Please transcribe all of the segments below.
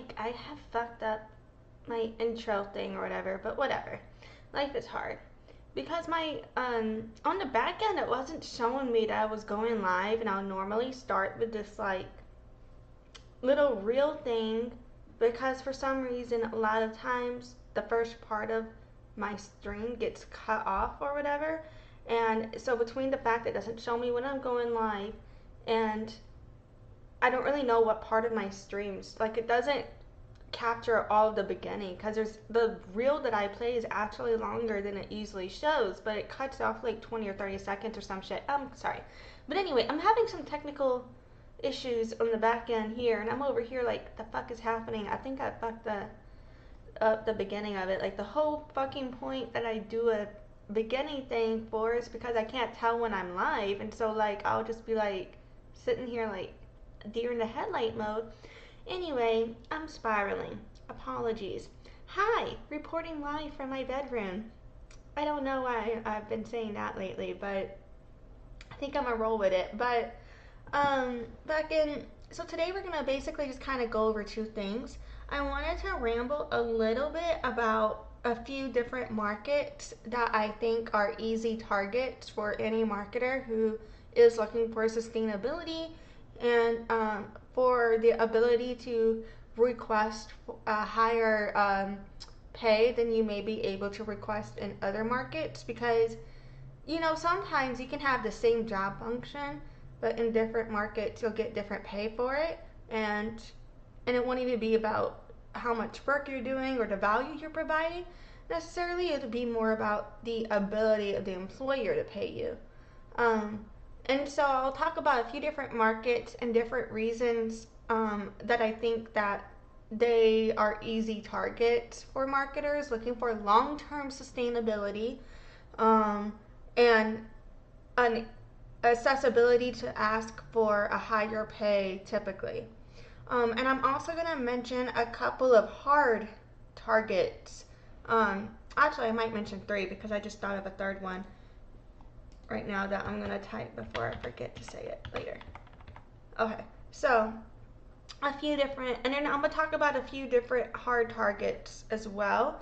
like I have fucked up my intro thing or whatever, but whatever. Life is hard. Because my on the back end it wasn't showing me that I was going live, and I'll normally start with this like little reel thing, because for some reason a lot of times the first part of my stream gets cut off or whatever. And so between the fact that it doesn't show me when I'm going live, and I don't really know what part of my streams, like it doesn't capture all of the beginning, because there's the reel that I play is actually longer than it usually shows, but it cuts off like 20 or 30 seconds or some shit. I'm sorry. But anyway, I'm having some technical issues on the back end here, and I'm over here like, the fuck is happening? I think I fucked up the beginning of it. Like the whole fucking point that I do a beginning thing for is because I can't tell when I'm live, and so like I'll just be like sitting here like deer in the headlight mode. Anyway, I'm spiraling. Apologies. Hi, reporting live from my bedroom. I don't know why I've been saying that lately, but I think I'm gonna roll with it. But so today we're gonna basically just kind of go over two things. I wanted to ramble a little bit about a few different markets that I think are easy targets for any marketer who is looking for sustainability and for the ability to request a higher pay than you may be able to request in other markets. Because sometimes you can have the same job function, but in different markets you'll get different pay for it, and it won't even be about how much work you're doing or the value you're providing necessarily. It'll be more about the ability of the employer to pay you. And so I'll talk about a few different markets and different reasons that I think that they are easy targets for marketers looking for long-term sustainability, and an accessibility to ask for a higher pay typically. And I'm also going to mention a couple of hard targets. Actually, I might mention three, because I just thought of a third one right now that I'm going to type before I forget to say it later. Okay, so a few different, and then I'm going to talk about a few different hard targets as well,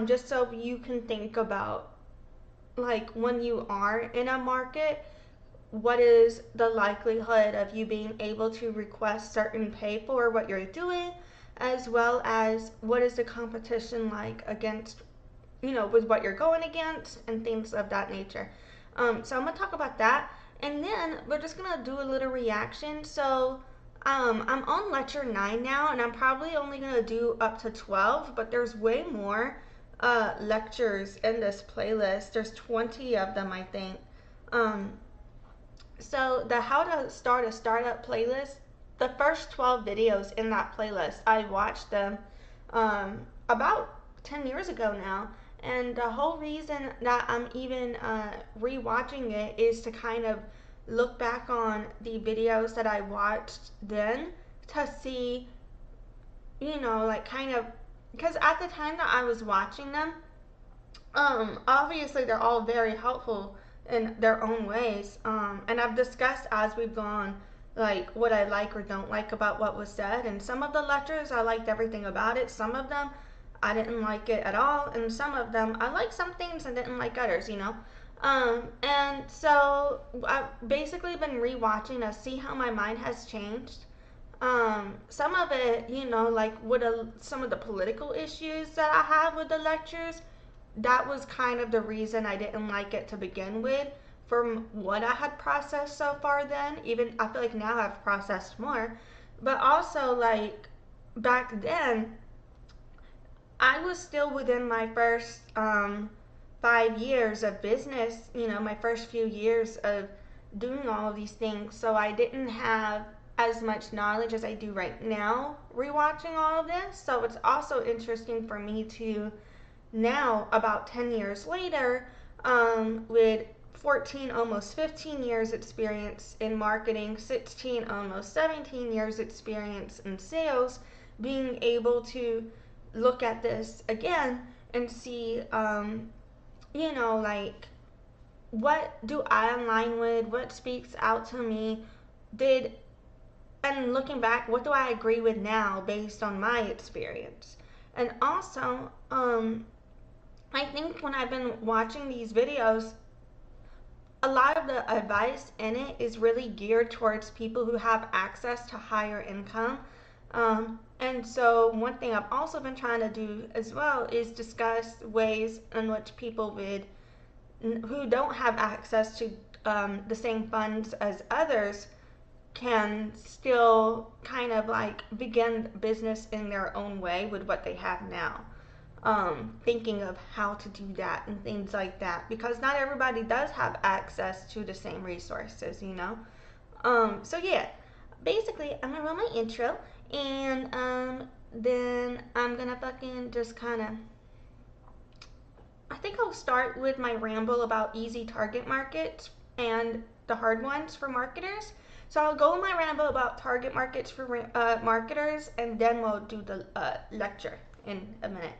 just so you can think about, like, when you are in a market, what is the likelihood of you being able to request certain pay for what you're doing, as well as what is the competition like against, with what you're going against and things of that nature. So I'm going to talk about that, and then we're just going to do a little reaction. So I'm on lecture 9 now, and I'm probably only going to do up to 12, but there's way more lectures in this playlist. There's 20 of them, I think. So the how to start a startup playlist, the first 12 videos in that playlist, I watched them about 10 years ago now. And the whole reason that I'm even rewatching it is to kind of look back on the videos that I watched then, to see, like kind of, because at the time that I was watching them, obviously they're all very helpful in their own ways. And I've discussed as we've gone, like what I like or don't like about what was said. And some of the lectures, I liked everything about it. Some of them, I didn't like it at all. And some of them, I liked some things and didn't like others, And so I've basically been rewatching to see how my mind has changed. Some of it, like with some of the political issues that I have with the lectures, that was kind of the reason I didn't like it to begin with, from what I had processed so far then. Even I feel like now I've processed more. But also, like, back then, I was still within my first 5 years of business, my first few years of doing all of these things. So I didn't have as much knowledge as I do right now rewatching all of this. So it's also interesting for me to now, about 10 years later, with 14, almost 15 years experience in marketing, 16, almost 17 years experience in sales, being able to look at this again and see, like, what do I align with? What speaks out to me? and looking back, what do I agree with now based on my experience? And also, I think when I've been watching these videos, a lot of the advice in it is really geared towards people who have access to higher income. And so one thing I've also been trying to do as well is discuss ways in which people who don't have access to the same funds as others can still kind of like begin business in their own way with what they have now. Thinking of how to do that and things like that, because not everybody does have access to the same resources, you know. So yeah, basically I'm gonna roll my intro, and then I'm gonna fucking just kind of, I think I'll start with my ramble about easy target markets and the hard ones for marketers. So I'll go in my ramble about target markets for marketers, and then we'll do the lecture in a minute.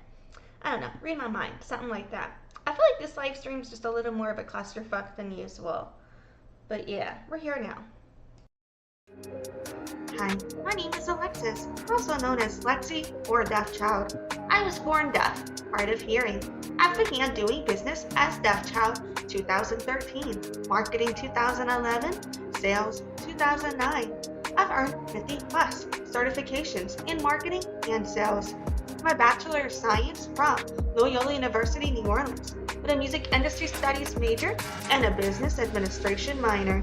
I don't know, read my mind, something like that. I feel like this live stream is just a little more of a clusterfuck than usual. But yeah, we're here now. Hi, my name is Alexis, also known as Lexie or Deaf Child. I was born deaf, hard of hearing. I began doing business as Deaf Child 2013, marketing 2011, sales 2009. I've earned 50 plus certifications in marketing and sales. My Bachelor of Science from Loyola University, New Orleans, with a music industry studies major and a business administration minor.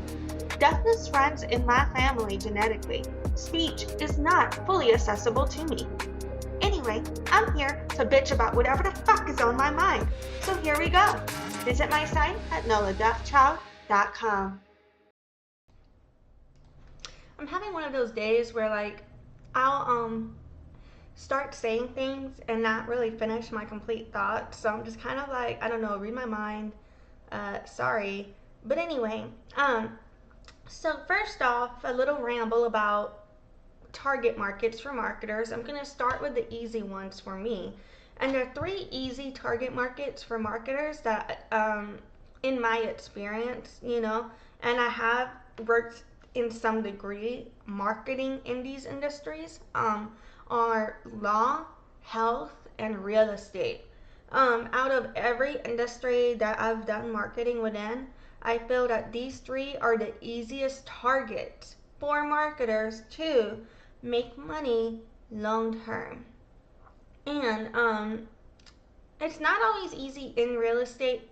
Deafness runs in my family genetically. Speech is not fully accessible to me. Anyway, I'm here to bitch about whatever the fuck is on my mind. So here we go. Visit my site at noladeafchild.com. I'm having one of those days where like I'll start saying things and not really finish my complete thoughts. So I'm just kind of like, I don't know, read my mind. Sorry. But anyway, so first off, a little ramble about target markets for marketers. I'm going to start with the easy ones for me. And there are 3 easy target markets for marketers that, in my experience, you know, and I have worked in some degree marketing in these industries, are law, health, and real estate. Out of every industry that I've done marketing within, I feel that these 3 are the easiest targets for marketers to make money long term. And it's not always easy in real estate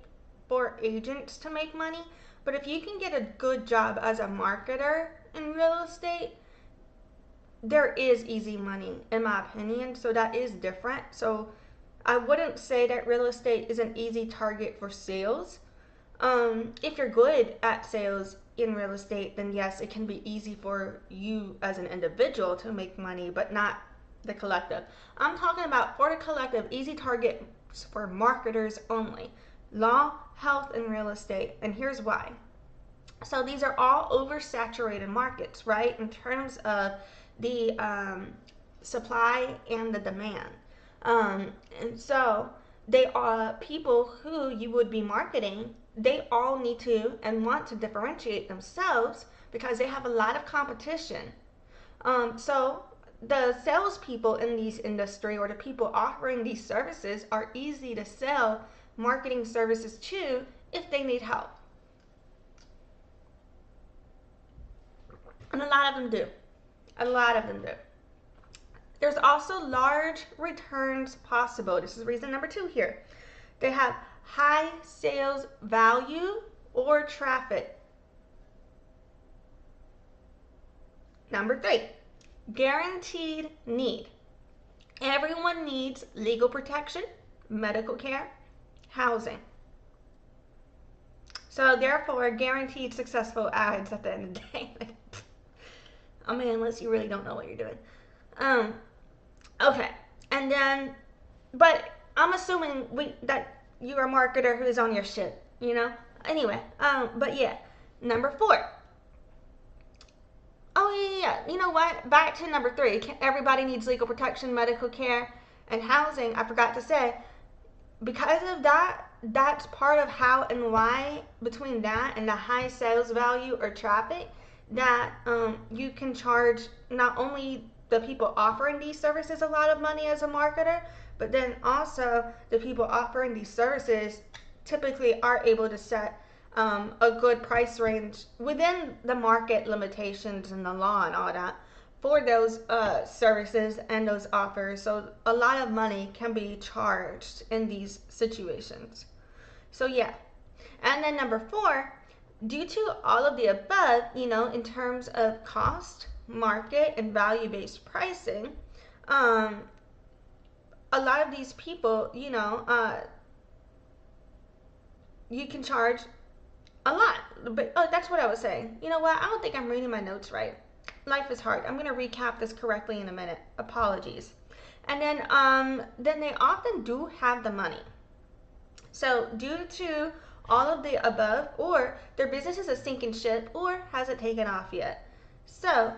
for agents to make money, but if you can get a good job as a marketer in real estate, there is easy money in my opinion. So that is different. So I wouldn't say that real estate is an easy target for sales. If you're good at sales in real estate, then yes, it can be easy for you as an individual to make money, but not the collective. I'm talking about for the collective, easy targets for marketers only. Law, health, and real estate. And here's why. So these are all oversaturated markets, right? In terms of the supply and the demand. And so they are people who you would be marketing. They all need to and want to differentiate themselves because they have a lot of competition. So the salespeople in these industry or the people offering these services are easy to sell marketing services to if they need help. And a lot of them do. A lot of them do. There's also large returns possible. This is reason number 2 here. They have high sales value or traffic. Number 3, guaranteed need. Everyone needs legal protection, medical care, housing. So therefore, guaranteed successful ads at the end of the day. I mean, unless you really don't know what you're doing. Okay, and then, but I'm assuming that you're a marketer who is on your shit, you know? Anyway, but yeah, number 4. Oh yeah, you know what? Back to number 3. Everybody needs legal protection, medical care, and housing. I forgot to say, because of that, that's part of how and why between that and the high sales value or traffic, that you can charge not only the people offering these services a lot of money as a marketer, but then also the people offering these services typically are able to set a good price range within the market limitations and the law and all that for those services and those offers. So a lot of money can be charged in these situations. So yeah. And then number 4, due to all of the above, in terms of cost, market, and value-based pricing, a lot of these people, you can charge a lot. But that's what I was saying. You know what? I don't think I'm reading my notes right. Life is hard. I'm going to recap this correctly in a minute. Apologies. And then they often do have the money. So due to all of the above, or their business is a sinking ship or hasn't taken off yet. So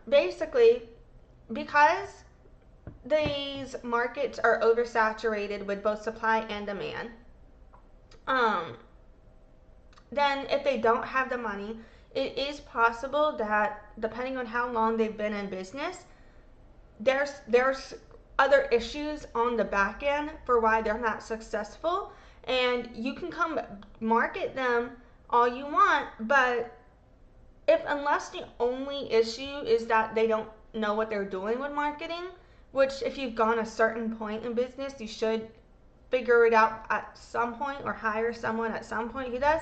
basically, because these markets are oversaturated with both supply and demand, then if they don't have the money, it is possible that depending on how long they've been in business, there's other issues on the back end for why they're not successful. And you can come market them all you want, but unless the only issue is that they don't know what they're doing with marketing, which if you've gone a certain point in business, you should figure it out at some point or hire someone at some point who does.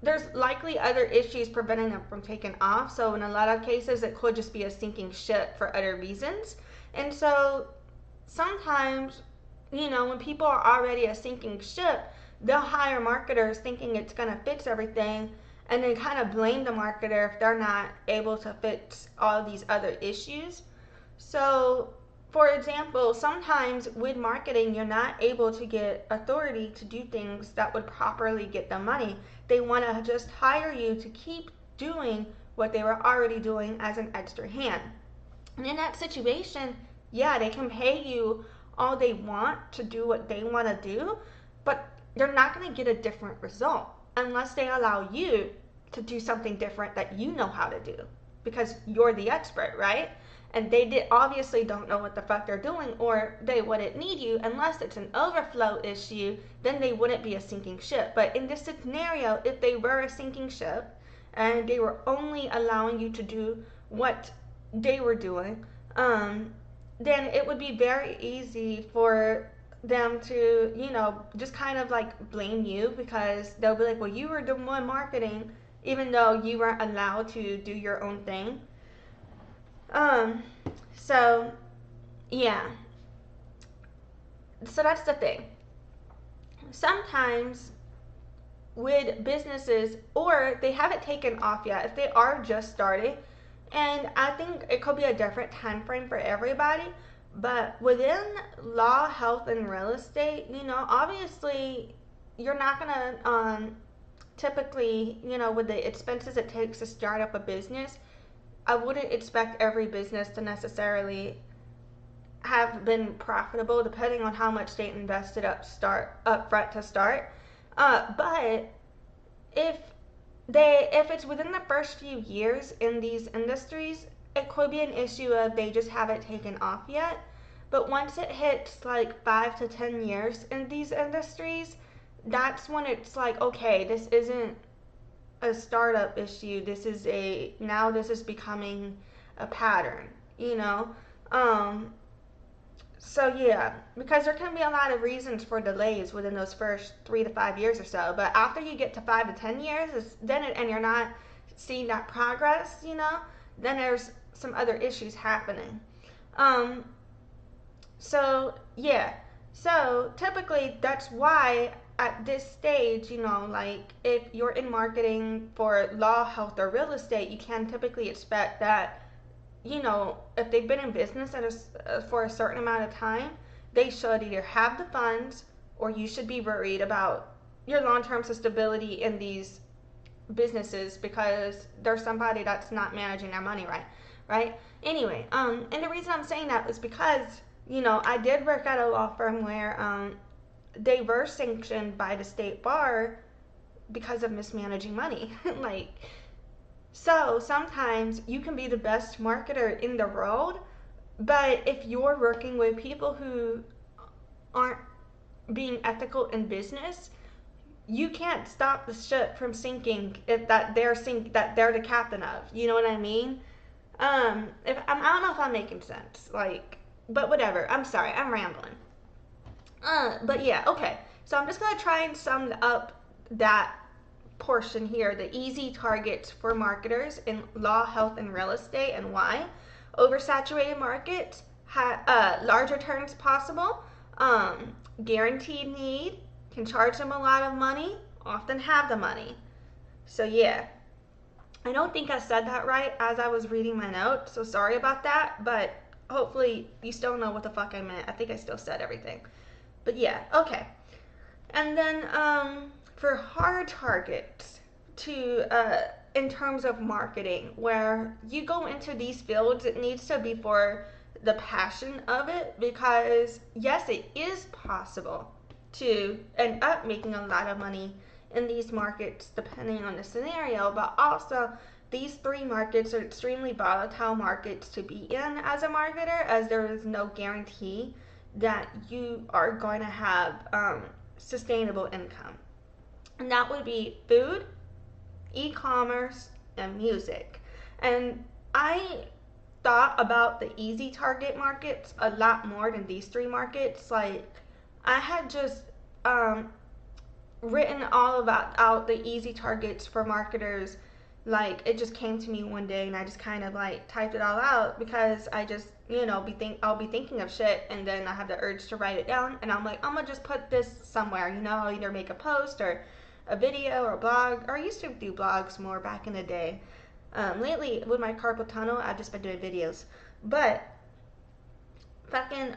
There's likely other issues preventing them from taking off. So in a lot of cases, it could just be a sinking ship for other reasons. And so sometimes, when people are already a sinking ship, they'll hire marketers thinking it's going to fix everything, and then kind of blame the marketer if they're not able to fix all these other issues. So, for example, sometimes with marketing, you're not able to get authority to do things that would properly get them money. They want to just hire you to keep doing what they were already doing as an extra hand. And in that situation, yeah, they can pay you all they want to do what they want to do, but they're not going to get a different result unless they allow you to do something different that you know how to do, because you're the expert, right? And they obviously don't know what the fuck they're doing, or they wouldn't need you unless it's an overflow issue. Then they wouldn't be a sinking ship. But in this scenario, if they were a sinking ship and they were only allowing you to do what they were doing, then it would be very easy for them to, just kind of like blame you, because they'll be like, well, you were the one marketing even though you weren't allowed to do your own thing. So yeah, so that's the thing. Sometimes with businesses, or they haven't taken off yet, if they are just starting, and I think it could be a different time frame for everybody, but within law, health, and real estate, obviously you're not gonna typically, with the expenses it takes to start up a business, I wouldn't expect every business to necessarily have been profitable, depending on how much they invested up front to start. But if it's within the first few years in these industries, it could be an issue of they just haven't taken off yet. But once it hits like 5 to 10 years in these industries, that's when it's like, okay, this isn't a startup issue. This is becoming a pattern, So yeah, because there can be a lot of reasons for delays within those first 3 to 5 years or so. But after you get to 5 to 10 years, and you're not seeing that progress, then there's some other issues happening. So yeah, so typically that's why at this stage, like if you're in marketing for law, health, or real estate, you can typically expect that, if they've been in business for a certain amount of time, they should either have the funds, or you should be worried about your long-term sustainability in these businesses because there's somebody that's not managing their money right? Anyway, and the reason I'm saying that is because, I did work at a law firm where they were sanctioned by the state bar because of mismanaging money. Like, So sometimes you can be the best marketer in the world, but if you're working with people who aren't being ethical in business, you can't stop the ship from sinking if that they're the captain of. You know what I mean? If I don't know if I'm making sense. Like, but whatever. I'm sorry. I'm rambling. But yeah, okay. So I'm just gonna try and sum up that portion here, the easy targets for marketers in law, health, and real estate, and why. Oversaturated markets, large returns possible, guaranteed need, can charge them a lot of money, often have the money. So yeah, I don't think I said that right as I was reading my notes, so sorry about that, but hopefully you still know what the fuck I meant. I think I still said everything. But yeah, okay. And then for hard targets in terms of marketing, where you go into these fields, it needs to be for the passion of it, because yes, it is possible to end up making a lot of money in these markets depending on the scenario, but also these three markets are extremely volatile markets to be in as a marketer, as there is no guarantee that you are going to have sustainable income. And that would be food, e-commerce, and music. And I thought about the easy target markets a lot more than these three markets. Like, I had just written all about out the easy targets for marketers. Like, it just came to me one day and I just kind of like typed it all out, because I just, I'll be thinking of shit and then I have the urge to write it down, and I'm like, I'm gonna just put this somewhere, I'll either make a post or a video or a blog, or I used to do blogs more back in the day. Lately with my carpal tunnel, I've just been doing videos. But fucking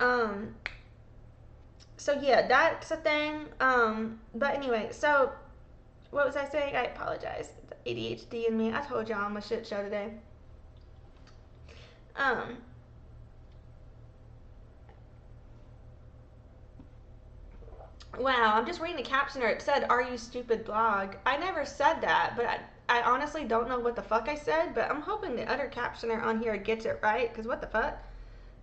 so yeah, that's a thing. But anyway, so what was I saying? I apologize. The ADHD in me. I told y'all I'm a shit show today. Wow, I'm just reading the captioner. It said, "Are you stupid blog?" I never said that, but I honestly don't know what the fuck I said, but I'm hoping the other captioner on here gets it right, because what the fuck?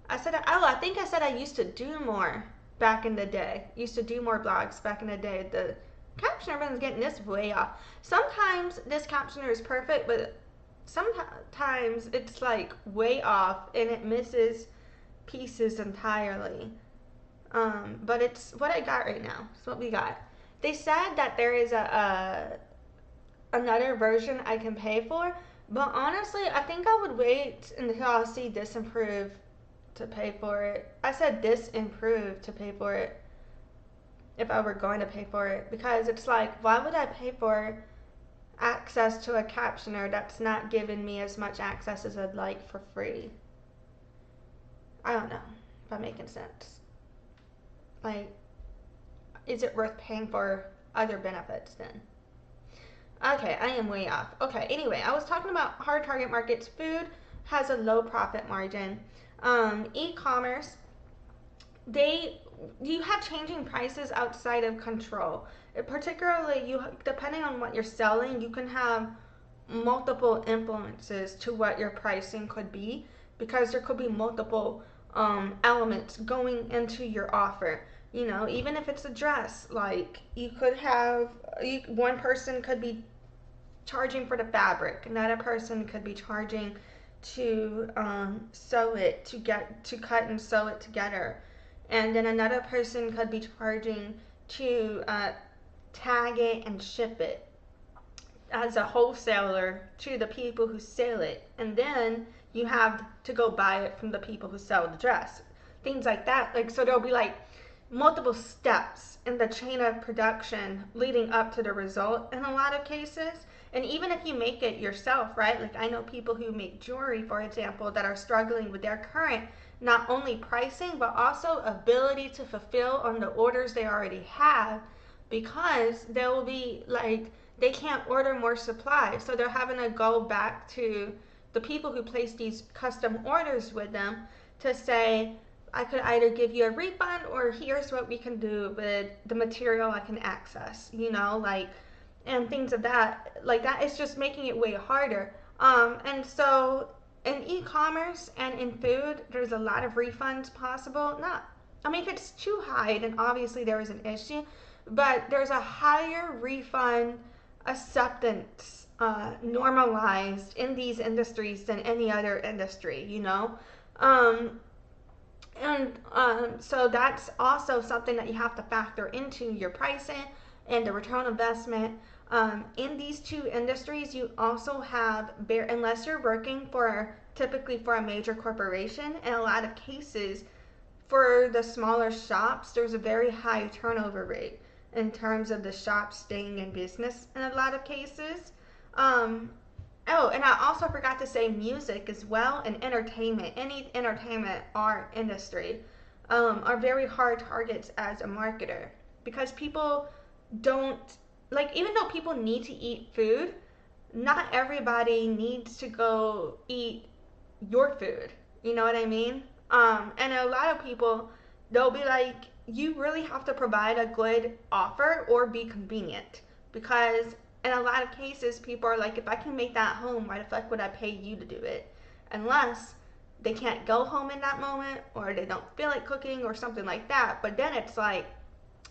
I think I said I used to do more back in the day. Used to do more blogs back in the day. The captioner is getting this way off. Sometimes this captioner is perfect, but sometimes it's like way off and it misses pieces entirely. But it's what I got right now. It's what we got. They said that there is another version I can pay for, but honestly, I think I would wait until I see this improve to pay for it. I said this improve to pay for it, if I were going to pay for it, because it's like, why would I pay for access to a captioner that's not giving me as much access as I'd like for free? I don't know if I'm making sense. Like, is it worth paying for other benefits then? Okay, I am way off. Okay, anyway, I was talking about hard target markets. Food has a low profit margin. E-commerce, you have changing prices outside of control. Particularly, depending on what you're selling, you can have multiple influences to what your pricing could be, because there could be multiple elements going into your offer. Even if it's a dress, like you could have one person could be charging for the fabric, another person could be charging to sew it, to cut and sew it together, and then another person could be charging to tag it and ship it as a wholesaler to the people who sell it, and then you have to go buy it from the people who sell the dress, things like that. Like, so there'll be like multiple steps in the chain of production leading up to the result in a lot of cases. And even if you make it yourself, right? Like, I know people who make jewelry, for example, that are struggling with their current not only pricing but also ability to fulfill on the orders they already have, because they'll be like, they can't order more supply, so they're having to go back to the people who place these custom orders with them to say, I could either give you a refund, or here's what we can do with the material I can access, and things of that. Like, that is just making it way harder. And so in e-commerce and in food, there's a lot of refunds possible. Not, I mean, if it's too high, then obviously there is an issue, but there's a higher refund acceptance normalized in these industries than any other industry, you know? Um, so that's also something that you have to factor into your pricing and the return on investment. In these two industries, you also have, unless you're working for typically for a major corporation, in a lot of cases, for the smaller shops, there's a very high turnover rate in terms of the shops staying in business in a lot of cases. Um, Oh, and I also forgot to say music as well and entertainment. Any entertainment art industry are very hard targets as a marketer because people don't like, even though people need to eat food, not everybody needs to go eat your food. You know what I mean? And a lot of people, they'll be like, you really have to provide a good offer or be convenient because in a lot of cases, people are like, if I can make that home, why the fuck would I pay you to do it? Unless they can't go home in that moment or they don't feel like cooking or something like that. But then it's like,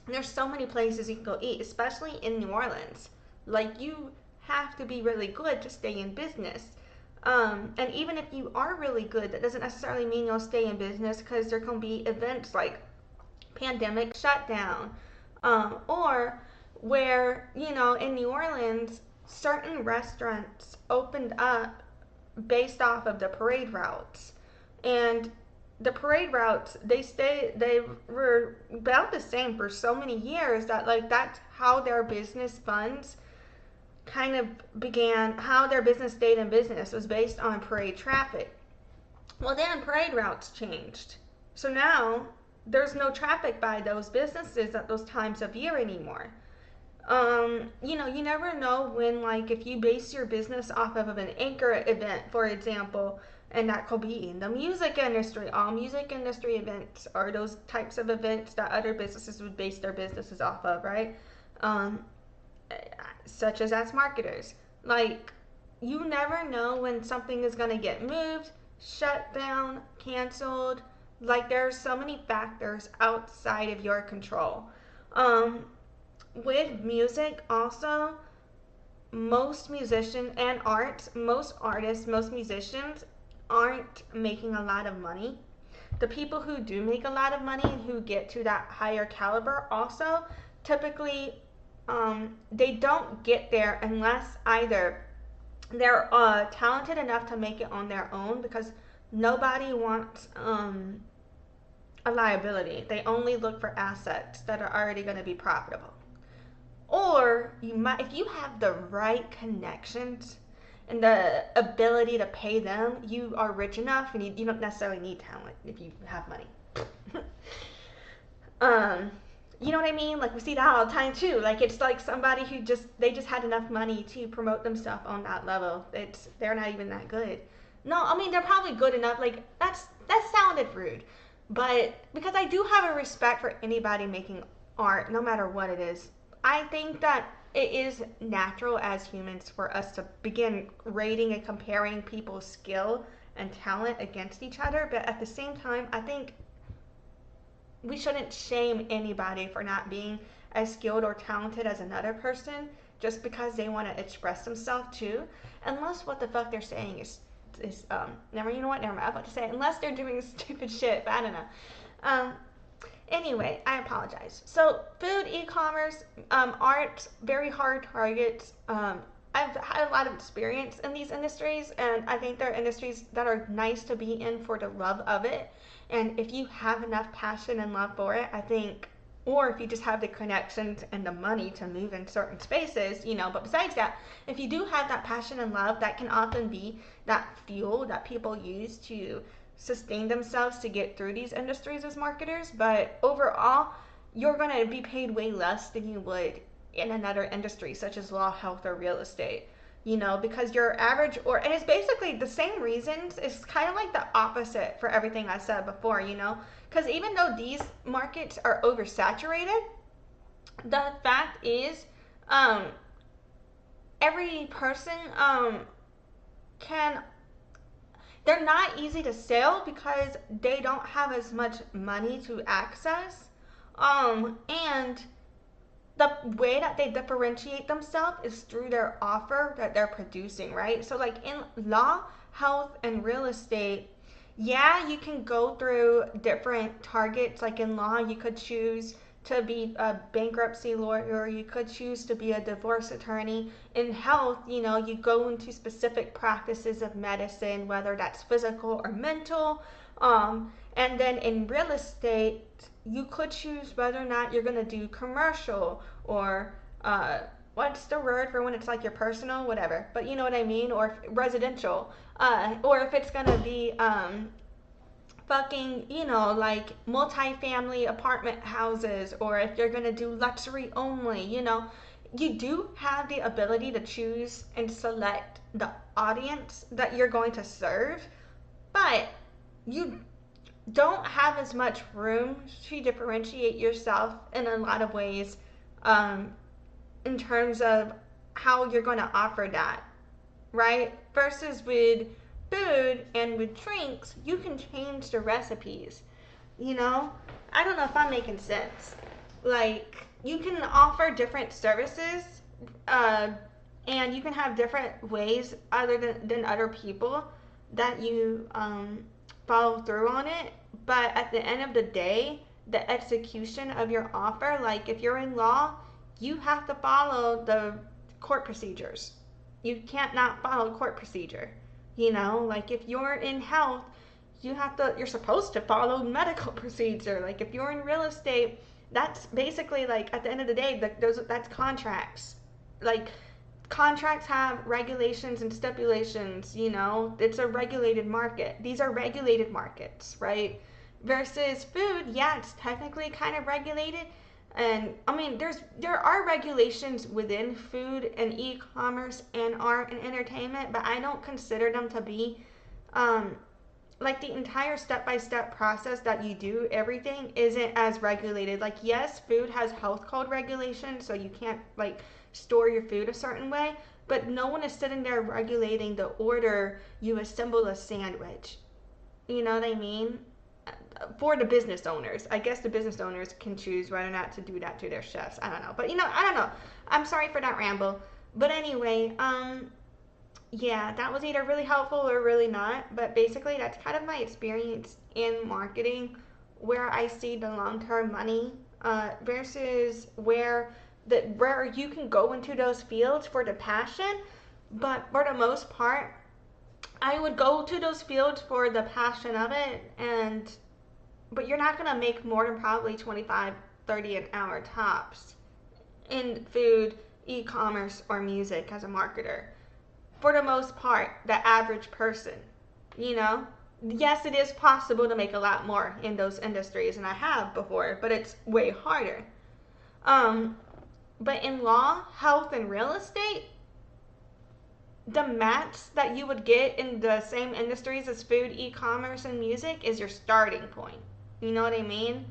there's so many places you can go eat, especially in New Orleans. Like, you have to be really good to stay in business. And even if you are really good, that doesn't necessarily mean you'll stay in business because there can be events like pandemic shutdown, or where, you know, in New Orleans, certain restaurants opened up based off of the parade routes. And the parade routes, they were about the same for so many years that, like, that's how their business funds kind of began, how their business stayed in business was based on parade traffic. Well, then parade routes changed. So now there's no traffic by those businesses at those times of year anymore. You know, you never know when, like, if you base your business off of an anchor event, for example, and that could be in the music industry. All music industry events are those types of events that other businesses would base their businesses off of, right? Um, Such as marketers. Like, you never know when something is going to get moved, shut down, canceled. Like, there's so many factors outside of your control. Um, with music, also, most musicians and art, most artists, most musicians aren't making a lot of money. The people who do make a lot of money and who get to that higher caliber also typically, they don't get there unless either they're talented enough to make it on their own, because nobody wants a liability. They only look for assets that are already going to be profitable. Or you might, if you have the right connections and the ability to pay them, you are rich enough and you don't necessarily need talent if you have money. um, you know what I mean? Like, we see that all the time too. Like, it's like somebody who they just had enough money to promote themselves on that level. They're not even that good. No, I mean, they're probably good enough. Like, that sounded rude, but because I do have a respect for anybody making art, no matter what it is. I think that it is natural as humans for us to begin rating and comparing people's skill and talent against each other, but at the same time, I think we shouldn't shame anybody for not being as skilled or talented as another person just because they want to express themselves too, unless what the fuck they're saying is never, you know what, never mind, I was about to say, unless they're doing stupid shit, but I don't know. Anyway, I apologize. So, food, e-commerce, art, very hard targets. I've had a lot of experience in these industries, and I think they're industries that are nice to be in for the love of it. And if you have enough passion and love for it, I think, or if you just have the connections and the money to move in certain spaces, you know, but besides that, if you do have that passion and love, that can often be that fuel that people use to sustain themselves to get through these industries as marketers. But overall, you're going to be paid way less than you would in another industry such as law, health, or real estate, you know, because your average, or, and it's basically the same reasons. It's kind of like the opposite for everything I said before, you know, because even though these markets are oversaturated, the fact is, every person they're not easy to sell because they don't have as much money to access. And the way that they differentiate themselves is through their offer that they're producing, right? So like in law, health, and real estate, yeah, you can go through different targets. Like in law, you could choose to be a bankruptcy lawyer, you could choose to be a divorce attorney. In health, you go into specific practices of medicine, whether that's physical or mental. And then in real estate, you could choose whether or not you're going to do commercial or what's the word for when it's like your personal, whatever, but you know what I mean, or residential, or if it's going to be fucking, like multi-family apartment houses, or if you're going to do luxury only, you do have the ability to choose and select the audience that you're going to serve, but you don't have as much room to differentiate yourself in a lot of ways, in terms of how you're going to offer that, right? Versus with food and with drinks, you can change the recipes. I don't know if I'm making sense. Like, you can offer different services, and you can have different ways other than other people that you follow through on it. But at the end of the day, the execution of your offer, like if you're in law, you have to follow the court procedures. You can't not follow court procedure. Like if you're in health, you're supposed to follow medical procedure. Like if you're in real estate, that's basically, like, at the end of the day, that's contracts. Like, contracts have regulations and stipulations. It's a regulated market. These are regulated markets, right? Versus food, yeah, it's technically kind of regulated. And I mean, there are regulations within food and e-commerce and art and entertainment, but I don't consider them to be like the entire step-by-step process that you do everything isn't as regulated. Like, yes, food has health code regulations, so you can't like store your food a certain way, but no one is sitting there regulating the order you assemble a sandwich. You know what I mean? For the business owners, I guess the business owners can choose whether or not to do that to their chefs. I don't know, but I don't know. I'm sorry for that ramble, but anyway, yeah, that was either really helpful or really not. But basically, that's kind of my experience in marketing, where I see the long-term money, versus where you can go into those fields for the passion. But for the most part, I would go to those fields for the passion of it, but you're not going to make more than probably 25, 30 an hour tops in food, e-commerce, or music as a marketer. For the most part, the average person, Yes, it is possible to make a lot more in those industries, and I have before, but it's way harder. But in law, health, and real estate, the max that you would get in the same industries as food, e-commerce, and music is your starting point. You know what I mean?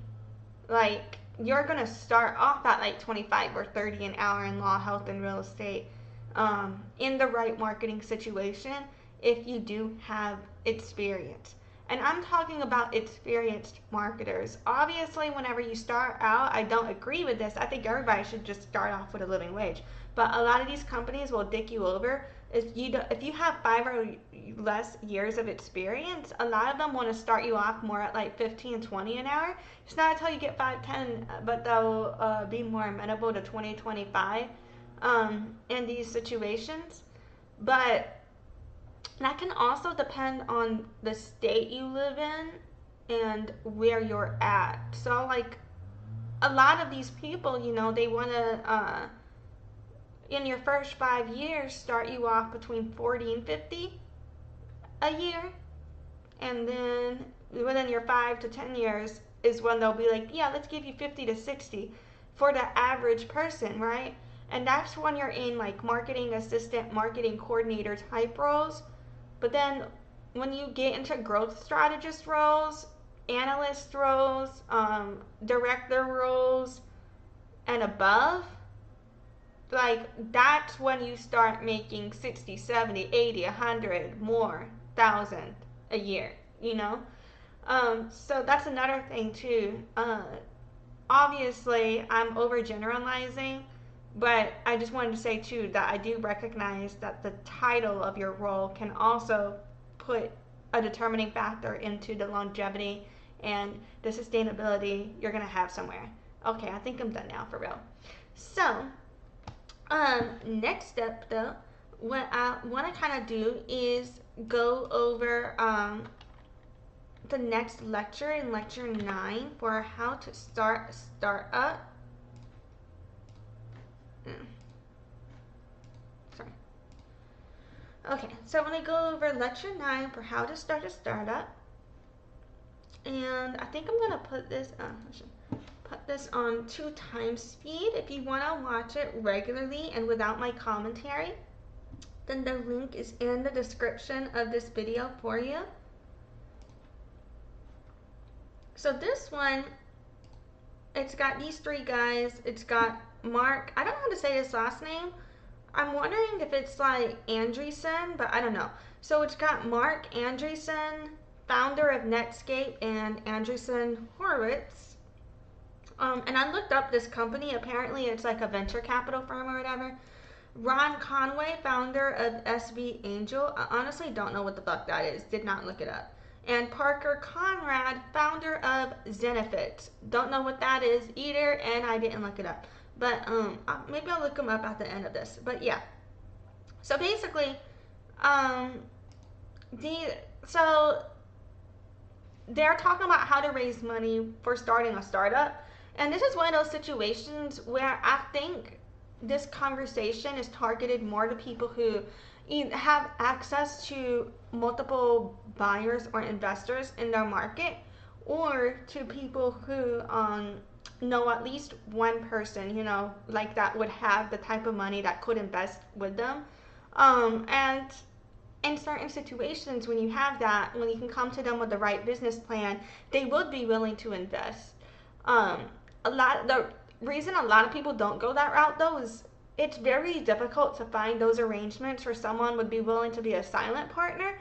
Like, you're going to start off at like 25 or 30 an hour in law, health, and real estate, in the right marketing situation, if you do have experience. And I'm talking about experienced marketers. Obviously, whenever you start out, I don't agree with this. I think everybody should just start off with a living wage. But a lot of these companies will dick you over. If you have 5 or less years of experience, a lot of them want to start you off more at like 15, 20 an hour. It's not until you get 5, 10, but they'll be more amenable to 20, 25 in these situations. But that can also depend on the state you live in and where you're at. So, like, a lot of these people, they want to, in your first 5 years, start you off between 40 and 50 a year. And then within your 5 to 10 years is when they'll be like, yeah, let's give you 50 to 60 for the average person, right? And that's when you're in like marketing assistant, marketing coordinator type roles. But then when you get into growth strategist roles, analyst roles, director roles, and above, like, that's when you start making 60, 70, 80, 100 more thousand a year, you know? So that's another thing too. Obviously, I'm overgeneralizing, but I just wanted to say too that I do recognize that the title of your role can also put a determining factor into the longevity and the sustainability you're going to have somewhere. Okay, I think I'm done now for real. So, next step though, what I want to kind of do is go over the next lecture in lecture 9 for how to start a startup. Sorry. Okay, so I'm going to go over lecture 9 for how to start a startup. And I think I'm going to put this on 2 times speed. If you want to watch it regularly and without my commentary, then the link is in the description of this video for you. So this one, it's got these 3 guys. It's got Marc, I don't know how to say his last name. I'm wondering if it's like Andreessen, but I don't know. So it's got Marc Andreessen, founder of Netscape and Andreessen Horowitz. And I looked up this company. Apparently it's like a venture capital firm or whatever. Ron Conway, founder of SV Angel. I honestly don't know what the fuck that is. Did not look it up. And Parker Conrad, founder of Zenefits. Don't know what that is either, and I didn't look it up. But maybe I'll look them up at the end of this. But yeah. So basically, so they're talking about how to raise money for starting a startup. And this is one of those situations where I think this conversation is targeted more to people who have access to multiple buyers or investors in their market, or to people who know at least one person, you know, like that would have the type of money that could invest with them. And in certain situations, when you have that, when you can come to them with the right business plan, they would be willing to invest. The reason a lot of people don't go that route though is it's very difficult to find those arrangements where someone would be willing to be a silent partner.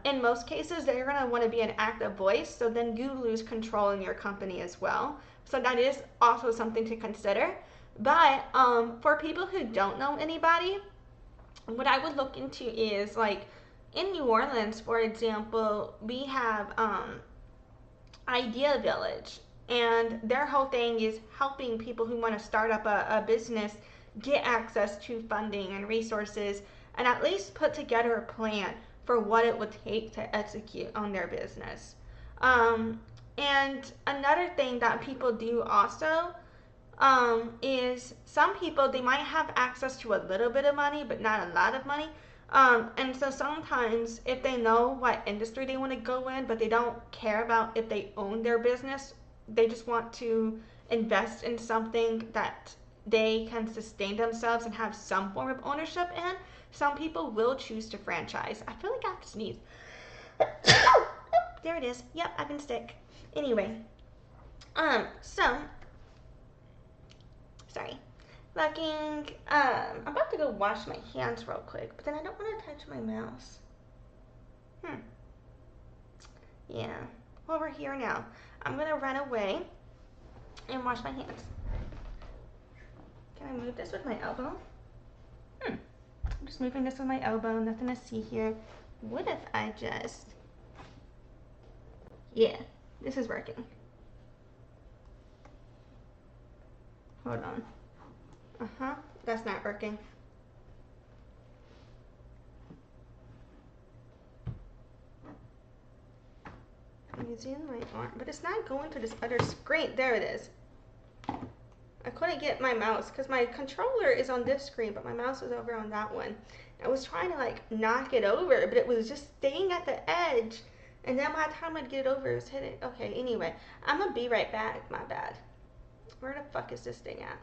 In most cases, they're going to want to be an active voice, so then you lose control in your company as well. So that is also something to consider. But for people who don't know anybody, what I would look into is, like, in New Orleans, for example, we have Idea Village, and their whole thing is helping people who want to start up a business get access to funding and resources, and at least put together a plan for what it would take to execute on their business. And another thing that people do also is some people, they might have access to a little bit of money, but not a lot of money. And so sometimes if they know what industry they want to go in, but they don't care about if they own their business, they just want to invest in something that they can sustain themselves and have some form of ownership in, some people will choose to franchise. I feel like I have to sneeze. There it is. Yep, I've been sick. Anyway, so, sorry. I'm about to go wash my hands real quick, but then I don't want to touch my mouse. Yeah, well, we're here now. I'm going to run away and wash my hands. Can I move this with my elbow? I'm just moving this with my elbow, nothing to see here. What if I just... Yeah, this is working. Hold on. That's not working. I'm using my arm, but it's not going to this other screen. There it is. I couldn't get my mouse because my controller is on this screen, but my mouse is over on that one. I was trying to like knock it over, but it was just staying at the edge. And then by the time I'd get it over, it was hitting. Okay, anyway, I'm gonna be right back. My bad. Where the fuck is this thing at?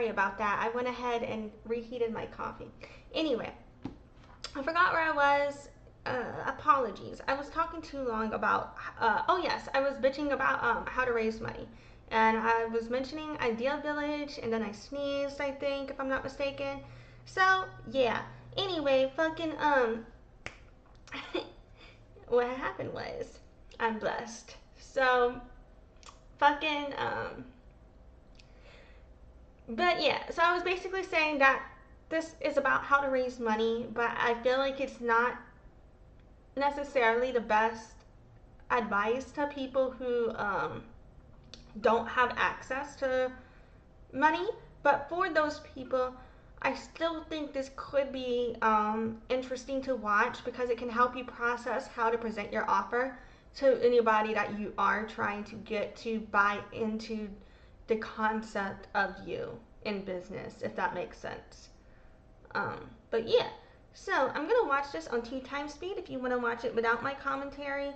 sorry about that. I went ahead and reheated my coffee. Anyway, I forgot where I was. Apologies. I was talking too long about, oh yes, I was bitching about how to raise money. And I was mentioning Idea Village, and then I sneezed, I think, if I'm not mistaken. So, yeah. Anyway, fucking, what happened was, I'm blessed. So, fucking, but yeah, so I was basically saying that this is about how to raise money, but I feel like it's not necessarily the best advice to people who don't have access to money. But for those people, I still think this could be interesting to watch because it can help you process how to present your offer to anybody that you are trying to get to buy into the concept of you in business, if that makes sense. But yeah, so I'm gonna watch this on 2x speed. If you want to watch it without my commentary,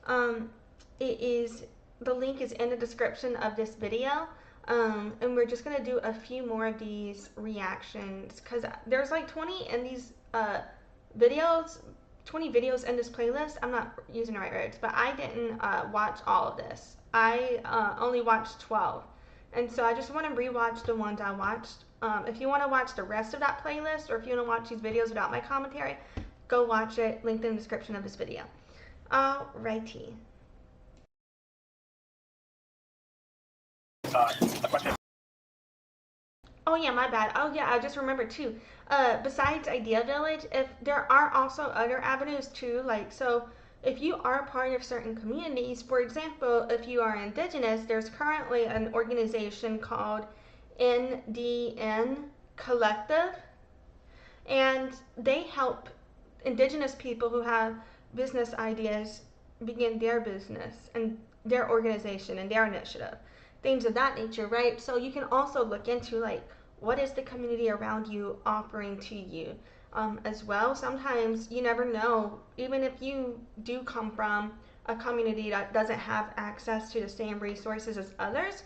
it is the link is in the description of this video. And we're just gonna do a few more of these reactions because there's like 20 in these videos, 20 videos in this playlist. I'm not using the right words, but I didn't watch all of this. I only watched 12. And so I just want to rewatch the ones I watched. If you want to watch the rest of that playlist, or if you want to watch these videos without my commentary, go watch it. Linked in the description of this video. Alrighty. A question. Oh yeah, my bad. Oh yeah, I just remembered too. Besides Idea Village, if there are also other avenues too, like so if you are part of certain communities, for example, if you are indigenous, there's currently an organization called NDN Collective, and they help indigenous people who have business ideas begin their business and their organization and their initiative, things of that nature, right? So you can also look into like what is the community around you offering to you as well. Sometimes you never know, even if you do come from a community that doesn't have access to the same resources as others,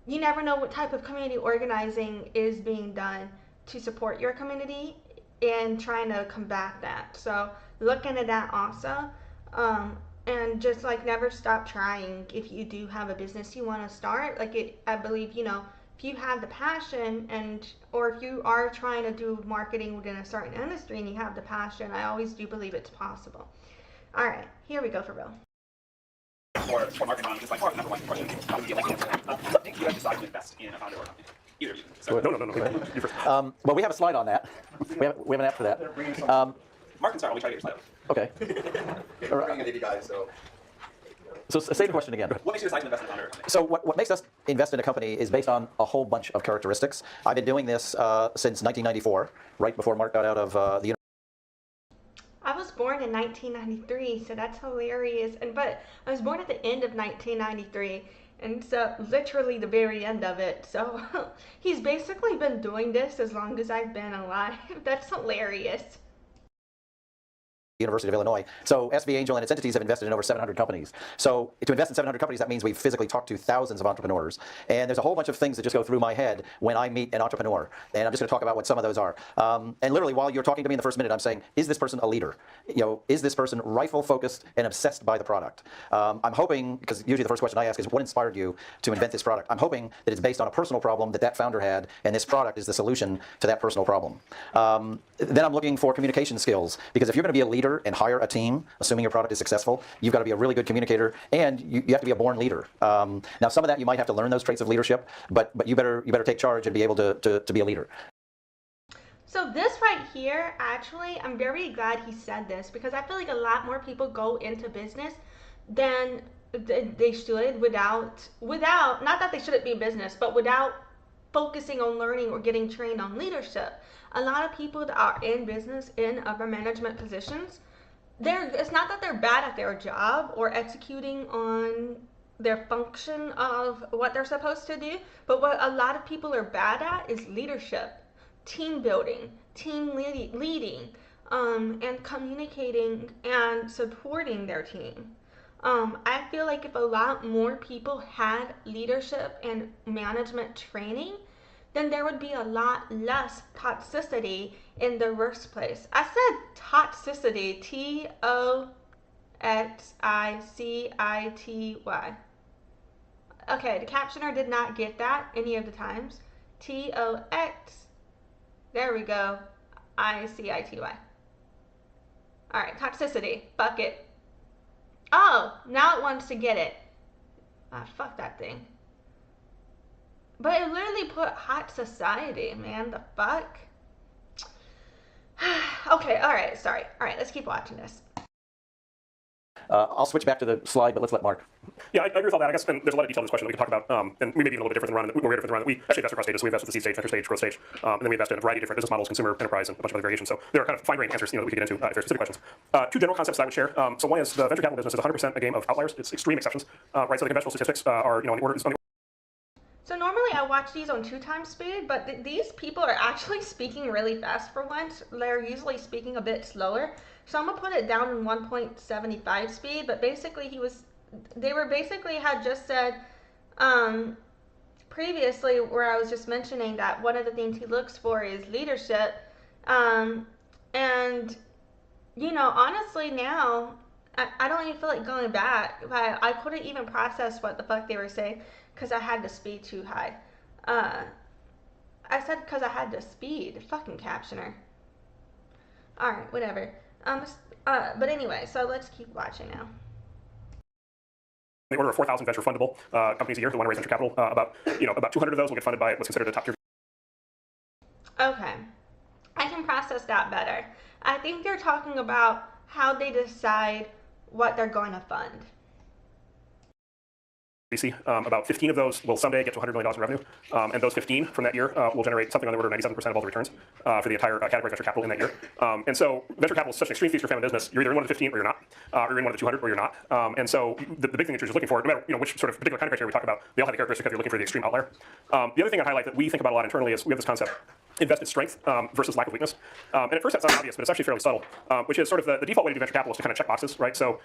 you never know what type of community organizing is being done to support your community and trying to combat that. So look into that also. And just like never stop trying if you do have a business you want to start. Like I believe, you know, if you have the passion and or if you are trying to do marketing within a certain industry and you have the passion, I always do believe it's possible. All right, here we go for real. For marketing, just like number one question, what makes you guys decide to invest in a founder or a company? Either of you. So, No. You first. Well, we have a slide on that. We have an app for that. Mark can start. We try to get your slide up. Okay. All right. Guys, So say the question again. What makes you decide to invest in a founder or a company? So what makes us invest in a company is based on a whole bunch of characteristics. I've been doing this since 1994, right before Mark got out of the university. I was born in 1993, so that's hilarious. But I was born at the end of 1993, and so literally the very end of it. So he's basically been doing this as long as I've been alive. That's hilarious. University of Illinois. So SV Angel and its entities have invested in over 700 companies. So to invest in 700 companies, that means we've physically talked to thousands of entrepreneurs. And there's a whole bunch of things that just go through my head when I meet an entrepreneur. And I'm just going to talk about what some of those are. And literally, while you're talking to me in the first minute, I'm saying, is this person a leader? You know, is this person rifle focused and obsessed by the product? I'm hoping, because usually the first question I ask is, what inspired you to invent this product? I'm hoping that it's based on a personal problem that founder had, and this product is the solution to that personal problem. Then I'm looking for communication skills, because if you're going to be a leader and hire a team, assuming your product is successful, you've got to be a really good communicator, and you have to be a born leader. Now, some of that you might have to learn those traits of leadership, but you better take charge and be able to be a leader. So this right here, actually, I'm very glad he said this because I feel like a lot more people go into business than they should without, not that they shouldn't be in business, but without focusing on learning or getting trained on leadership. A lot of people that are in business in upper management positions, it's not that they're bad at their job or executing on their function of what they're supposed to do, but what a lot of people are bad at is leadership, team building, team leading, and communicating and supporting their team. I feel like if a lot more people had leadership and management training, then there would be a lot less toxicity in the workplace. I said toxicity, Toxicity. Okay, the captioner did not get that any of the times. Tox, there we go, Icity. Alright, toxicity, fuck it. Oh, now it wants to get it. Ah, fuck that thing. But it literally put hot society, man, the fuck? Okay, alright, sorry. Alright, let's keep watching this. I'll switch back to the slide, but let's let Mark. Yeah, I agree with all that. I guess and there's a lot of detail in this question that we can talk about, and we may be even a little bit different than Ron. We're different than Ron. We actually invest across stages. So we invest at the seed stage, venture stage, growth stage, and then we invest in a variety of different business models, consumer, enterprise, and a bunch of other variations. So there are kind of fine-grained answers, that we could get into if there's specific questions. Two general concepts that I would share. So one is the venture capital business is 100% a game of outliers. It's extreme exceptions, right? So the conventional statistics are, on the order. So normally I watch these on 2x speed, but these people are actually speaking really fast for once. They're usually speaking a bit slower. So I'm gonna put it down in 1.75 speed, but basically had just said previously, where I was just mentioning that one of the things he looks for is leadership. And honestly now, I don't even feel like going back. I couldn't even process what the fuck they were saying because I had the speed too high. I said because I had the speed. Fucking captioner. Alright, whatever. But anyway, so let's keep watching now. The order of 4,000 venture fundable companies a year who want to raise venture capital. About 200 of those will get funded by what's considered a top tier. Okay, I can process that better. I think they're talking about how they decide what they're going to fund. VC. About 15 of those will someday get to $100 million in revenue, and those 15 from that year will generate something on the order of 97% of all the returns for the entire category of venture capital in that year. And so venture capital is such an extreme feast for family business. You're either in one of the 15 or you're not, or you're in one of the 200 or you're not. And so the big thing that you're just looking for, no matter which sort of particular kind of criteria we talk about, they all have the characteristic that you're looking for the extreme outlier. The other thing I'd highlight that we think about a lot internally is we have this concept: invested strength versus lack of weakness. And at first that sounds obvious, but it's actually fairly subtle, which is sort of the default way to do venture capital is to kind of check boxes, right? So,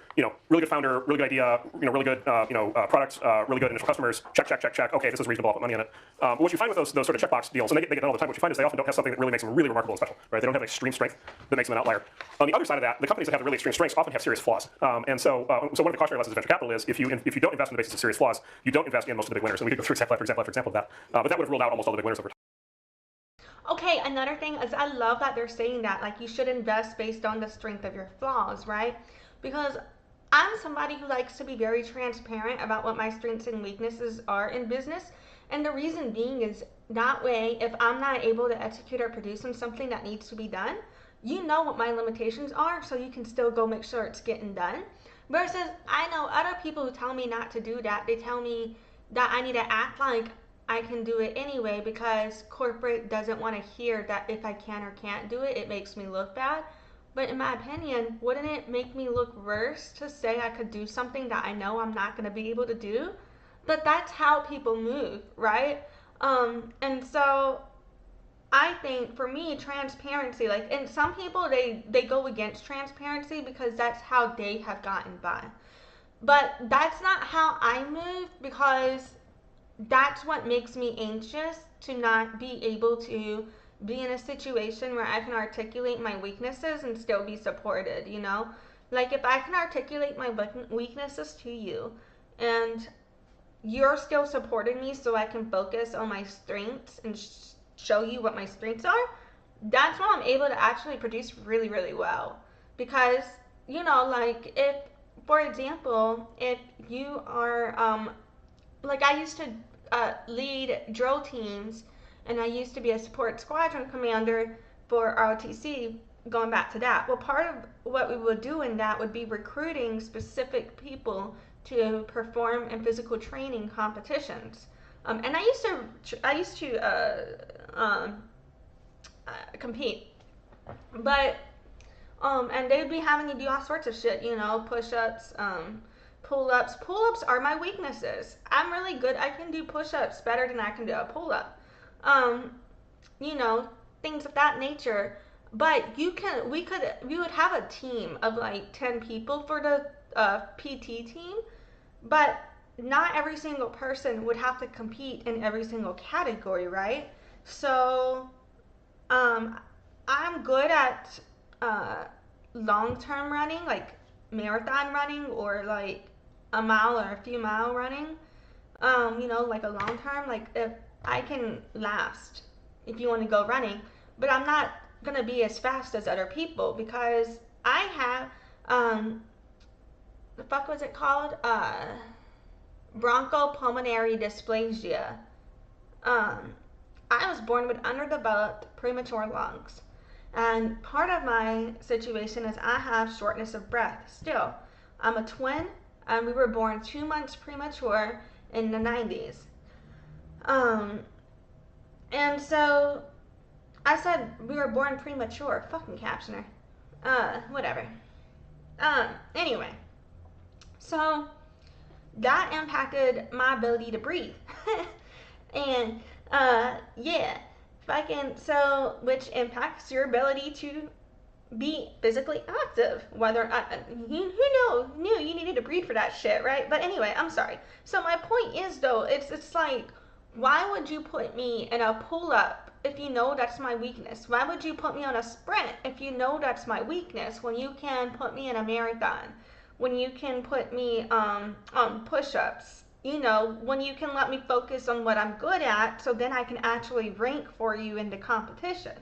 really good founder, really good idea, really good, products, really good initial customers, check. Okay, this is reasonable, I'll put money in it. But what you find with those sort of checkbox deals, and they get done all the time, what you find is they often don't have something that really makes them really remarkable and special, right? They don't have an extreme strength that makes them an outlier. On the other side of that, the companies that have the really extreme strengths often have serious flaws. And so one of the cautionary lessons of venture capital is if you don't invest on the basis of serious flaws, you don't invest in most of the big winners. And we could go through example after example of that. But that would have ruled out almost all the big winners over time. Okay, another thing is I love that they're saying that, like, you should invest based on the strength of your flaws, right? Because I'm somebody who likes to be very transparent about what my strengths and weaknesses are in business. And the reason being is that way, if I'm not able to execute or produce on something that needs to be done, you know what my limitations are, so you can still go make sure it's getting done. Versus, I know other people who tell me not to do that. They tell me that I need to act like I can do it anyway because corporate doesn't want to hear that if I can or can't do it, it makes me look bad. But in my opinion, wouldn't it make me look worse to say I could do something that I know I'm not going to be able to do? But that's how people move, right? And so I think for me, transparency, like, and some people, they go against transparency because that's how they have gotten by. But that's not how I move, because that's what makes me anxious, to not be able to be in a situation where I can articulate my weaknesses and still be supported, Like, if I can articulate my weaknesses to you and you're still supporting me so I can focus on my strengths and show you what my strengths are, that's when I'm able to actually produce really, really well. Because, like, if, for example, if you are, like, I used to lead drill teams, and I used to be a support squadron commander for ROTC, going back to that. Well, part of what we would do in that would be recruiting specific people to perform in physical training competitions. And I used to compete. But, and they'd be having to do all sorts of shit, push-ups, pull-ups. Pull-ups are my weaknesses. I'm really good. I can do push-ups better than I can do a pull-up. Things of that nature. But we would have a team of like 10 people for the PT team, but not every single person would have to compete in every single category, right? So I'm good at long-term running, like marathon running or like a mile or a few mile running. Like a long term, like if I can last if you want to go running, but I'm not gonna be as fast as other people because I have the fuck was it called? Bronchopulmonary dysplasia. I was born with underdeveloped premature lungs. And part of my situation is I have shortness of breath still. I'm a twin, and we were born 2 months premature in the 90s. And so I said we were born premature. Fucking captioner. Whatever. Anyway. So that impacted my ability to breathe. And yeah, which impacts your ability to be physically active. Who knew you needed to breathe for that shit, right? But anyway, I'm sorry. So my point is though, it's like, why would you put me in a pull up if you know that's my weakness? Why would you put me on a sprint if you know that's my weakness when you can put me in a marathon? When you can put me on push-ups? When you can let me focus on what I'm good at so then I can actually rank for you in the competition,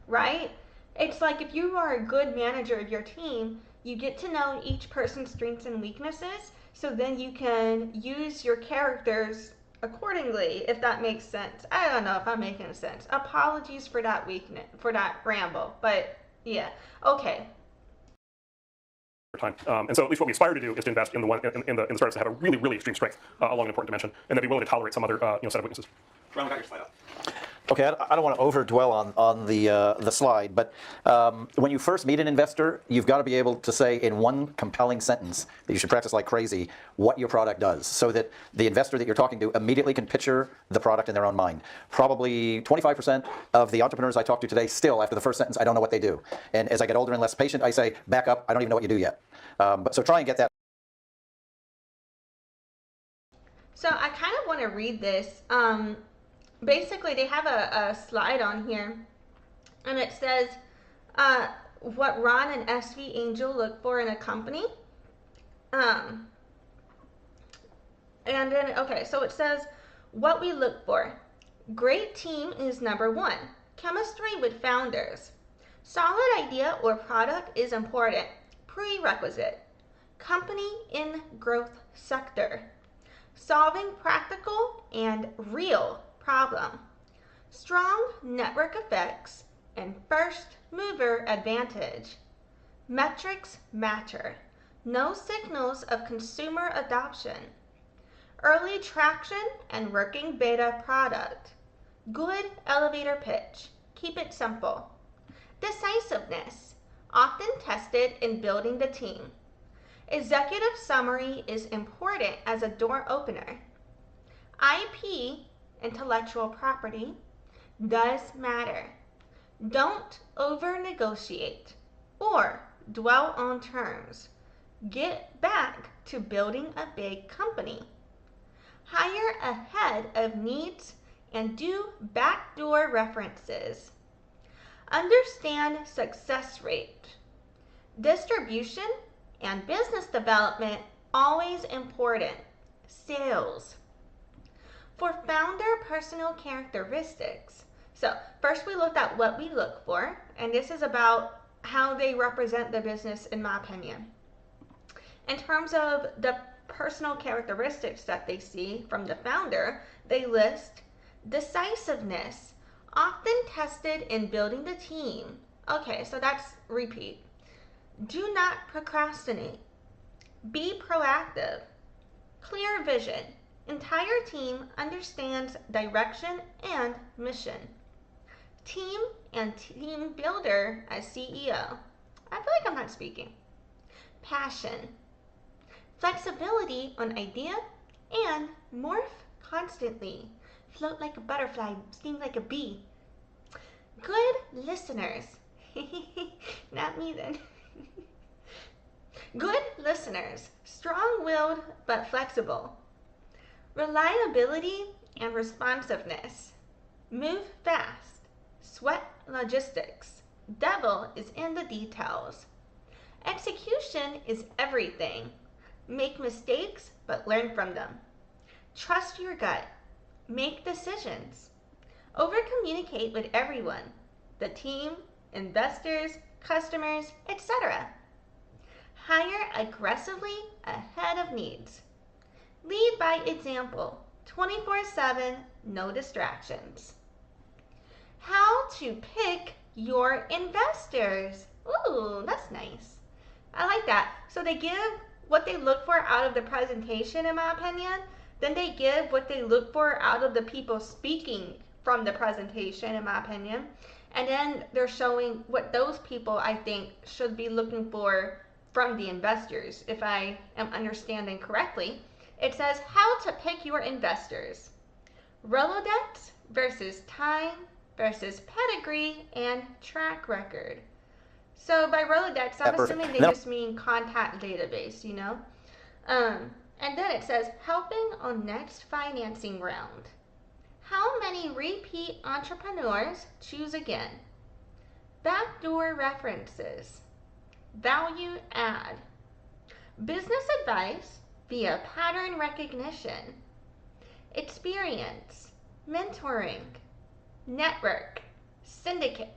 right? It's like if you are a good manager of your team, you get to know each person's strengths and weaknesses so then you can use your characters accordingly, if that makes sense. I don't know if I'm making sense. Apologies for that ramble, but yeah. Okay. Time. And so at least what we aspire to do is to invest in the startups that have a really, really extreme strength along an important dimension, and then be willing to tolerate some other set of weaknesses. Ron, we got your slide up. Okay, I don't want to overdwell on the slide, but when you first meet an investor, you've got to be able to say in one compelling sentence that you should practice like crazy what your product does, so that the investor that you're talking to immediately can picture the product in their own mind. Probably 25% of the entrepreneurs I talk to today, still after the first sentence, I don't know what they do. And as I get older and less patient, I say, back up, I don't even know what you do yet. So try and get that. So I kind of want to read this. Basically, they have a slide on here, and it says what Ron and SV Angel look for in a company. And then, okay, so it says what we look for. Great team is number one. Chemistry with founders. Solid idea or product is important. Prerequisite. Company in growth sector. Solving practical and real problem. Strong network effects and first mover advantage. Metrics matter. No signals of consumer adoption. Early traction and working beta product. Good elevator pitch. Keep it simple. Decisiveness. Often tested in building the team. Executive summary is important as a door opener. IP, intellectual property, does matter. Don't over-negotiate or dwell on terms. Get back to building a big company. Hire ahead of needs and do backdoor references. Understand success rate. Distribution and business development, always important. Sales. For founder personal characteristics. So first we looked at what we look for, and this is about how they represent the business in my opinion. In terms of the personal characteristics that they see from the founder, they list decisiveness, often tested in building the team. Okay, so that's repeat. Do not procrastinate. Be proactive. Clear vision. Entire team understands direction and mission. Team and team builder as CEO. I feel like I'm not speaking. Passion. Flexibility on idea and morph constantly. Float like a butterfly, sting like a bee. Good listeners. Not me then. Good listeners, strong-willed but flexible. Reliability and responsiveness. Move fast. Sweat logistics. Devil is in the details. Execution is everything. Make mistakes, but learn from them. Trust your gut. Make decisions. Over-communicate with everyone, the team, investors, customers, etc. Hire aggressively ahead of needs. Lead by example, 24/7, no distractions. How to pick your investors. Ooh, that's nice. I like that. So they give what they look for out of the presentation, in my opinion. Then they give what they look for out of the people speaking from the presentation, in my opinion. And then they're showing what those people, I think, should be looking for from the investors, if I am understanding correctly. It says how to pick your investors. Rolodex versus time versus pedigree and track record. So by Rolodex, I'm assuming they just mean contact database, you know? And then it says helping on next financing round. How many repeat entrepreneurs choose again? Backdoor references. Value add. Business advice via pattern recognition. Experience. Mentoring. Network. Syndicate.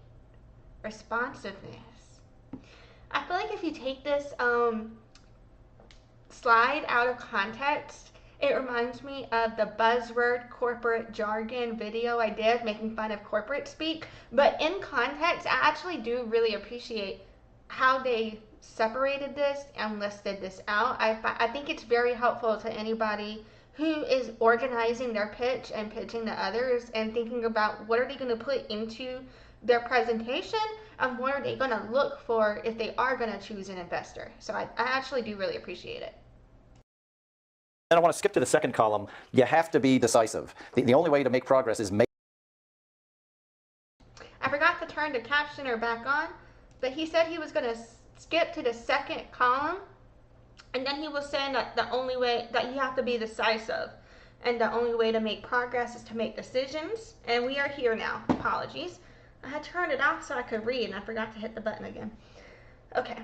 Responsiveness. I feel like if you take this slide out of context, it reminds me of the buzzword corporate jargon video I did making fun of corporate speak. But in context, I actually do really appreciate how they separated this and listed this out. I think it's very helpful to anybody who is organizing their pitch and pitching to others and thinking about what are they going to put into their presentation and what are they going to look for if they are going to choose an investor. So I actually do really appreciate it. And I want to skip to the second column. You have to be decisive. The only way to make progress is make. I forgot to turn the captioner back on, but he said he was going to skip to the second column, and then he was saying that the only way that you have to be decisive and the only way to make progress is to make decisions. And we are here now. Apologies. I had turned it off so I could read, and I forgot to hit the button again. Okay.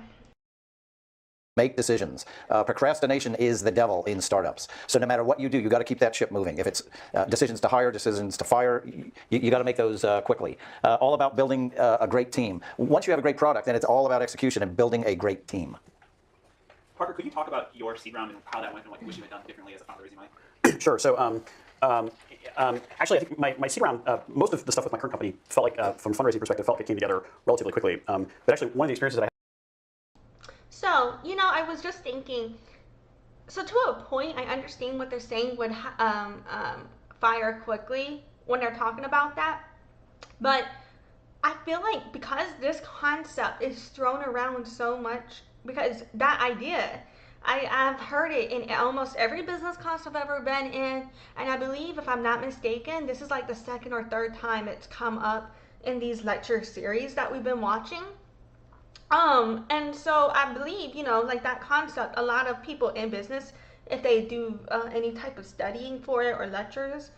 Make decisions. Procrastination is the devil in startups. So no matter what you do, you got to keep that ship moving. If it's decisions to hire, decisions to fire, you got to make those quickly. All about building a great team. Once you have a great product, then it's all about execution and building a great team. Parker, could you talk about your seed round and how that went and what you wish you had done differently as a founder raising money? Sure. So actually, I think my seed round, most of the stuff with my current company felt like, from a fundraising perspective, felt like it came together relatively quickly. But actually, one of the experiences that I had. So, you know, I was just thinking, so to a point, I understand what they're saying would fire quickly when they're talking about that. But I feel like because this concept is thrown around so much, because that idea, I've heard it in almost every business class I've ever been in, and I believe, if I'm not mistaken, this is like the second or third time it's come up in these lecture series that we've been watching. And so I believe, you know, like that concept, a lot of people in business, if they do any type of studying for it or lectures,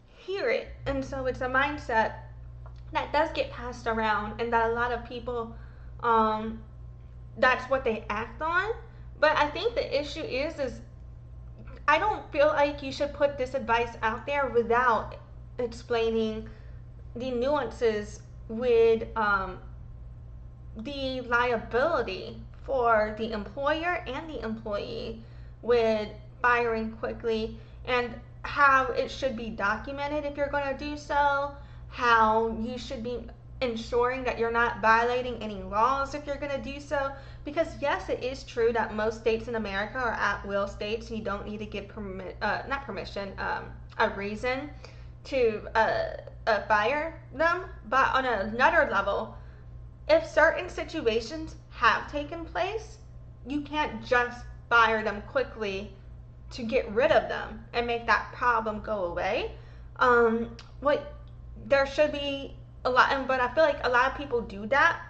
hear it. And so it's a mindset that does get passed around, and that a lot of people, that's what they act on. But I think the issue is I don't feel like you should put this advice out there without explaining the nuances with the liability for the employer and the employee with firing quickly, and how it should be documented if you're going to do so, how you should be ensuring that you're not violating any laws if you're going to do so. Because yes, it is true that most states in America are at-will states, and you don't need to give a reason to fire them. But on another level, if certain situations have taken place, you can't just fire them quickly to get rid of them and make that problem go away. There should be a lot, but I feel like a lot of people do that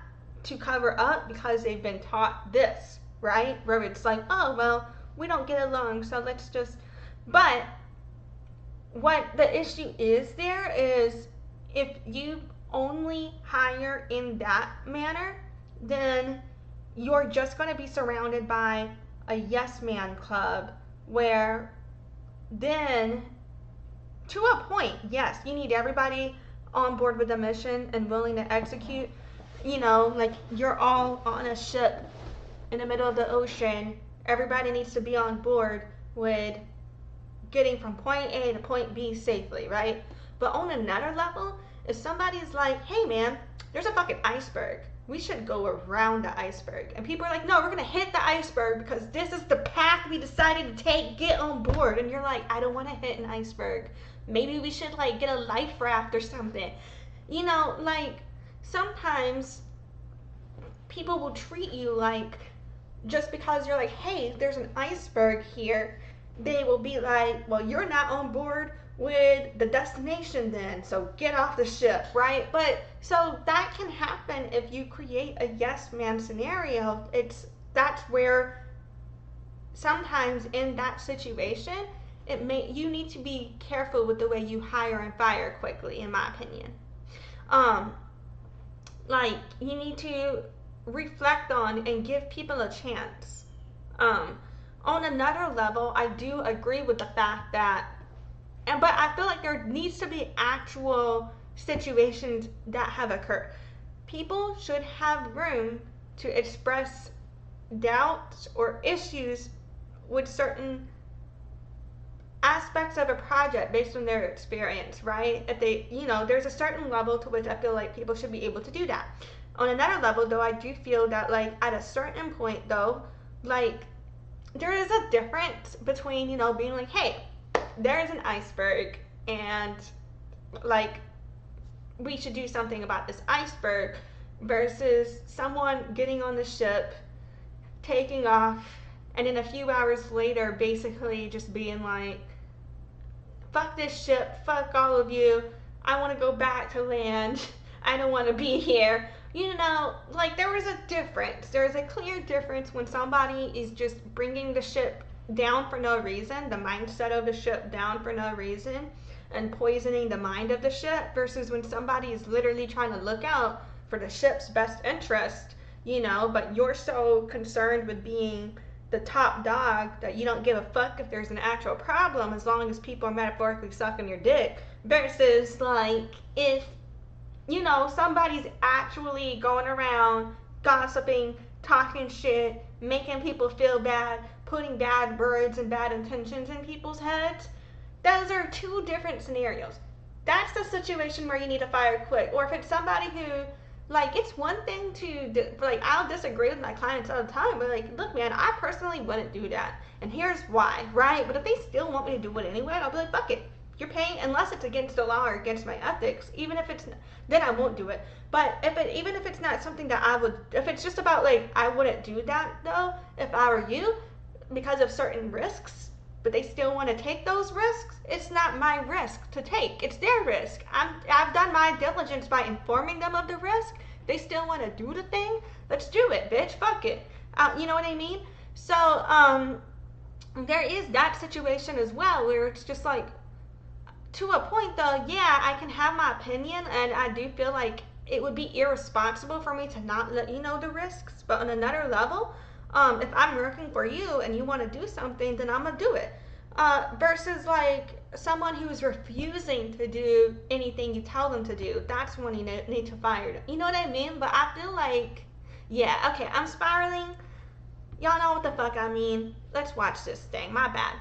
to cover up because they've been taught this, right? Where it's like, oh, well, we don't get along, so let's just. But what the issue is there is if you only hire in that manner, then you're just going to be surrounded by a yes man club, where then, to a point, yes, you need everybody on board with the mission and willing to execute. You know, like you're all on a ship in the middle of the ocean. Everybody needs to be on board with getting from point A to point B safely, right? But on another level, if somebody's like, hey man, there's a fucking iceberg, we should go around the iceberg. And people are like, no, we're gonna hit the iceberg because this is the path we decided to take, get on board. And you're like, I don't wanna hit an iceberg. Maybe we should like get a life raft or something. You know, like sometimes people will treat you like, just because you're like, hey, there's an iceberg here, they will be like, well, you're not on board with the destination then, so get off the ship, right? But so that can happen if you create a yes man scenario. That's where sometimes in that situation, you need to be careful with the way you hire and fire quickly, in my opinion. Like you need to reflect on and give people a chance. On another level, I do agree with the fact that, but I feel like there needs to be actual situations that have occurred. People should have room to express doubts or issues with certain aspects of a project based on their experience, right? If they, there's a certain level to which I feel like people should be able to do that. On another level, though, I do feel that, like, at a certain point, though, like, there is a difference between, being like, hey, there is an iceberg, and, like, we should do something about this iceberg, versus someone getting on the ship, taking off, and then a few hours later, basically just being like, fuck this ship, fuck all of you, I want to go back to land, I don't want to be here. Like there was a difference. There's a clear difference when somebody is just bringing the ship down for no reason, the mindset of the ship down for no reason, and poisoning the mind of the ship, versus when somebody is literally trying to look out for the ship's best interest, but you're so concerned with being the top dog that you don't give a fuck if there's an actual problem as long as people are metaphorically sucking your dick, versus like if somebody's actually going around gossiping, talking shit, making people feel bad, putting bad words and bad intentions in people's heads. Those are two different scenarios. That's the situation where you need to fire quick. Or if it's somebody who, like, it's one thing to, like, I'll disagree with my clients all the time, but like, look, man, I personally wouldn't do that. And here's why, right? But if they still want me to do it anyway, I'll be like, fuck it. You're paying, unless it's against the law or against my ethics, even if it's, then I won't do it. But even if it's not something that I would, if it's just about like, I wouldn't do that though, if I were you, because of certain risks, but they still want to take those risks, it's not my risk to take, it's their risk. I've done my diligence by informing them of the risk. They still want to do the thing, let's do it, bitch, fuck it. You know what I mean? So, there is that situation as well, where it's just like, to a point though, yeah, I can have my opinion, and I do feel like it would be irresponsible for me to not let you know the risks. But on another level, if I'm working for you and you want to do something, then I'm gonna do it. Versus like someone who's refusing to do anything you tell them to do, that's when you need to fire them. You know what I mean? But I feel like, yeah, okay, I'm spiraling. Y'all know what the fuck I mean. Let's watch this thing. My bad.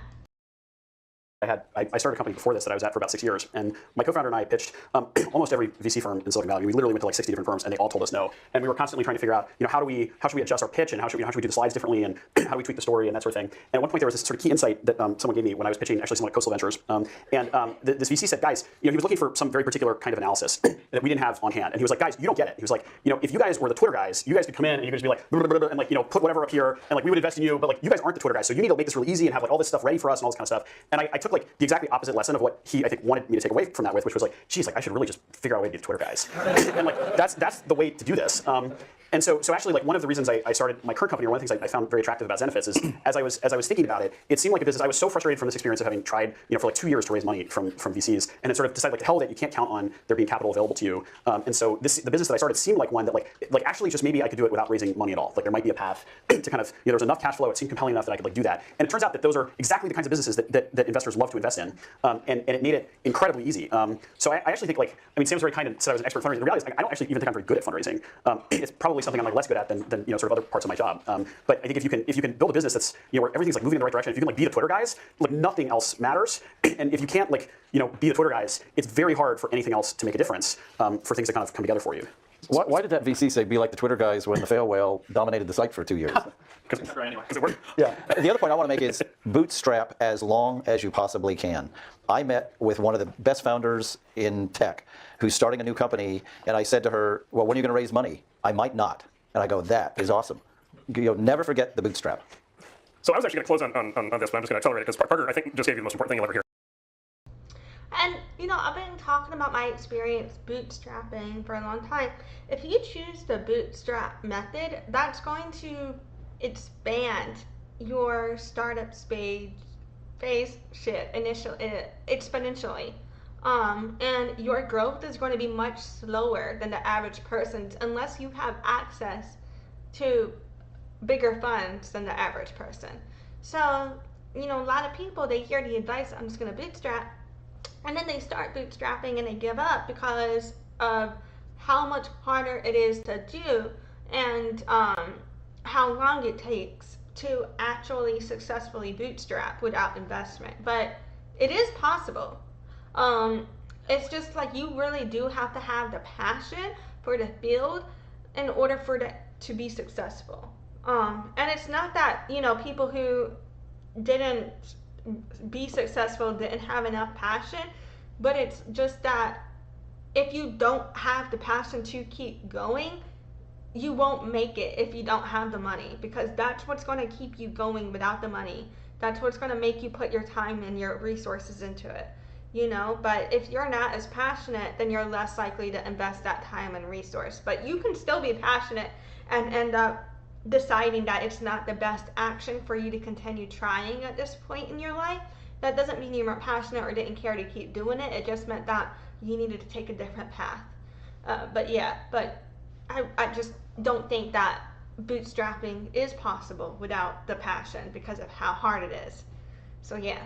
I started a company before this that I was at for about 6 years, and my co-founder and I pitched almost every VC firm in Silicon Valley. We literally went to like 60 different firms, and they all told us no. And we were constantly trying to figure out, how should we adjust our pitch, and how should we do the slides differently, and how do we tweak the story and that sort of thing. And at one point there was this sort of key insight that someone gave me when I was pitching actually someone at Coastal Ventures. This VC said, guys, he was looking for some very particular kind of analysis that we didn't have on hand. And he was like, guys, you don't get it. He was like, if you guys were the Twitter guys, you guys could come in and you could just be like, blah, blah, blah, and like, put whatever up here, and like we would invest in you, but like you guys aren't the Twitter guys, so you need to make this really easy and have like all this stuff ready for us and all this kind of stuff. And I took like the exactly opposite lesson of what he, I think, wanted me to take away from that with, which was like, geez, like I should really just figure out a way to be the Twitter guys. And like that's the way to do this. And so actually, like one of the reasons I started my current company, or one of the things I found very attractive about Zenefits is as I was thinking about it, it seemed like a business. I was so frustrated from this experience of having tried, for like 2 years to raise money from VCs, and then sort of decided like the hell with it, you can't count on there being capital available to you. And so the business that I started seemed like one that like actually just maybe I could do it without raising money at all. Like there might be a path to kind of there was enough cash flow. It seemed compelling enough that I could like do that. And it turns out that those are exactly the kinds of businesses that investors love to invest in, and it made it incredibly easy. So I actually think Sam's very kind and said I was an expert fundraising. The reality is I don't actually even think I'm very good at fundraising. It's probably something I'm like less good at than sort of other parts of my job. But I think if you can build a business that's where everything's like moving in the right direction, if you can like be the Twitter guys, like nothing else matters. And if you can't like be the Twitter guys, it's very hard for anything else to make a difference for things to kind of come together for you. Why did that VC say be like the Twitter guys when the fail whale dominated the site for 2 years? Because it worked. Yeah. The other point I want to make is bootstrap as long as you possibly can. I met with one of the best founders in tech who's starting a new company, and I said to her, well, when are you going to raise money? I might not. And I go, that is awesome. Never forget the bootstrap. So I was actually going to close on this, but I'm just going to accelerate it because Parker, I think, just gave you the most important thing you'll ever hear. And, I've been talking about my experience bootstrapping for a long time. If you choose the bootstrap method, that's going to expand your startup phase exponentially. And your growth is going to be much slower than the average person's unless you have access to bigger funds than the average person. So, a lot of people, they hear the advice, I'm just going to bootstrap, and then they start bootstrapping and they give up because of how much harder it is to do and how long it takes to actually successfully bootstrap without investment. But it is possible. It's just like you really do have to have the passion for the field in order for it to be successful. And it's not that, people who didn't be successful didn't have enough passion, but it's just that if you don't have the passion to keep going, you won't make it if you don't have the money, because that's what's going to keep you going without the money. That's what's going to make you put your time and your resources into it, but if you're not as passionate, then you're less likely to invest that time and resource. But you can still be passionate and end up deciding that it's not the best action for you to continue trying at this point in your life. That doesn't mean you weren't passionate or didn't care to keep doing it. It just meant that you needed to take a different path. But I just don't think that bootstrapping is possible without the passion because of how hard it is. So yeah.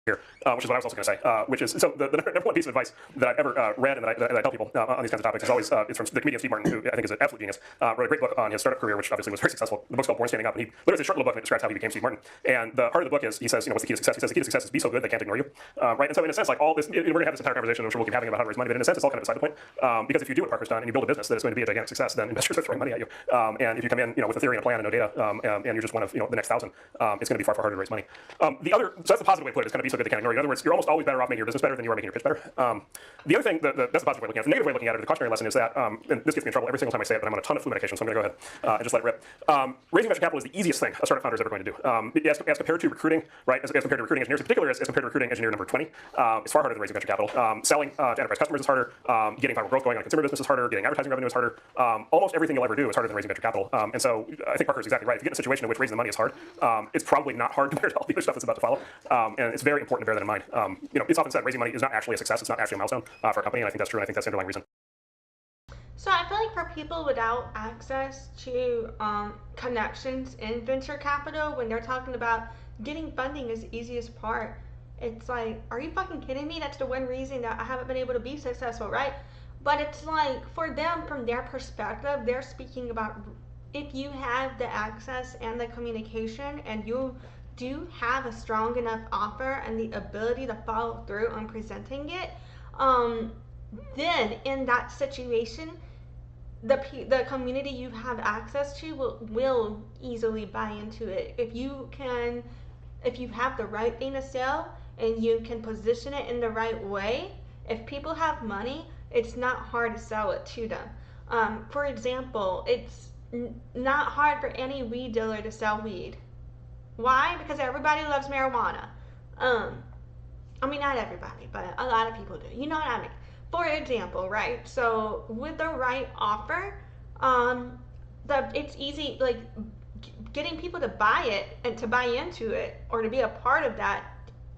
Here, which is what I was also going to say, which is, so the number one piece of advice that I've ever read and that I tell people on these kinds of topics is always, it's from the comedian Steve Martin, who I think is an absolute genius, wrote a great book on his startup career, which obviously was very successful. The book's called Born Standing Up, and he literally, it's a short little book, and it describes how he became Steve Martin. And the heart of the book is, he says, what's the key to success? He says the key to success is be so good they can't ignore you, right? And so in a sense, like all this, we're going to have this entire conversation, I'm sure we'll keep having about how to raise money, but in a sense, it's all kind of beside the point, because if you do what Parker's done and you build a business that is going to be a gigantic success, then investors are throwing money at you. And if you come in, with a theory and a plan and no data, and you're just one of, the next 1,000, it's going to be far, far harder to raise money. So that's the positive way to put it. It's going to be so good they can't ignore you. In other words, you're almost always better off making your business better than you are making your pitch better. The other thing, that's the positive way of looking at it. The negative way of looking at it, the cautionary lesson is that, and this gets me in trouble every single time I say it, but I'm on a ton of flu medication, so I'm going to go ahead and just let it rip. Raising venture capital is the easiest thing a startup founder is ever going to do. As compared to recruiting, right? As compared to recruiting engineers, in particular, as compared to recruiting engineer number 20, it's far harder than raising venture capital. Selling to enterprise customers is harder. Getting viral growth going on a consumer business is harder. Getting advertising revenue is harder. Almost everything you'll ever do is harder than raising venture capital. And so I think Parker is exactly right. If you get in a situation in which raising the money is hard, it's probably not hard compared to all the other stuff that's about to follow. And it's very important to bear that in mind. It's often said raising money is not actually a success. It's not actually a milestone for a company, and I think that's true, and I think that's the underlying reason. So I feel like for people without access to connections in venture capital, when they're talking about getting funding is the easiest part, it's like, are you fucking kidding me? That's the one reason that I haven't been able to be successful, right? But it's like, for them, from their perspective, they're speaking about if you have the access and the communication and you do have a strong enough offer and the ability to follow through on presenting it, then in that situation, the community you have access to will easily buy into it. If you have the right thing to sell and you can position it in the right way, if people have money, it's not hard to sell it to them. For example, it's not hard for any weed dealer to sell weed. Why? Because everybody loves marijuana. I mean, not everybody, but a lot of people do. You know what I mean? For example, right? So with the right offer, It's easy, like getting people to buy it and to buy into it or to be a part of that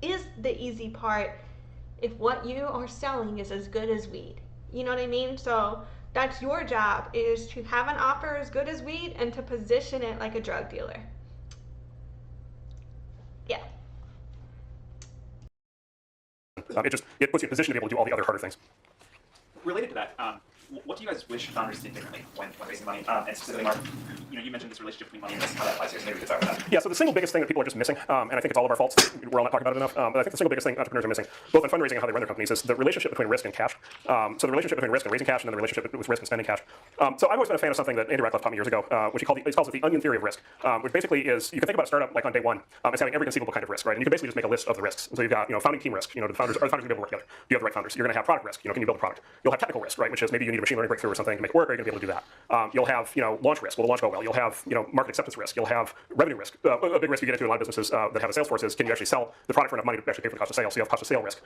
is the easy part if what you are selling is as good as weed. You know what I mean? So that's your job, is to have an offer as good as weed and to position it like a drug dealer. Yeah. It puts you in a position to be able to do all the other harder things. Related to that, what do you guys wish founders did differently when raising money? And specifically, Mark, you mentioned this relationship between money and risk, how that applies here, so maybe we could talk about that. Yeah, so the single biggest thing that people are just missing, and I think it's all of our faults, we're all not talking about it enough, but I think the single biggest thing entrepreneurs are missing, both in fundraising and how they run their companies, is the relationship between risk and cash. So the relationship between risk and raising cash, and then the relationship with risk and spending cash. So I've always been a fan of something that Andy Ratcliffe taught me years ago, which he calls it the onion theory of risk, which basically is, you can think about a startup like on day one as having every conceivable kind of risk, right? And you can basically just make a list of the risks. And so you've got founding team risk, the founders are the founders going to be able to work together. Do you have the right founders? You're going to have product risk, can you build a product? You'll have technical risk, right, which is maybe you need a machine learning breakthrough or something to make it work. Are you going to be able to do that? You'll have launch risk. Will the launch go well? You'll have market acceptance risk. You'll have revenue risk. A big risk you get into in a lot of businesses that have a sales force is, can you actually sell the product for enough money to actually pay for the cost of sale? So you have cost of sale risk.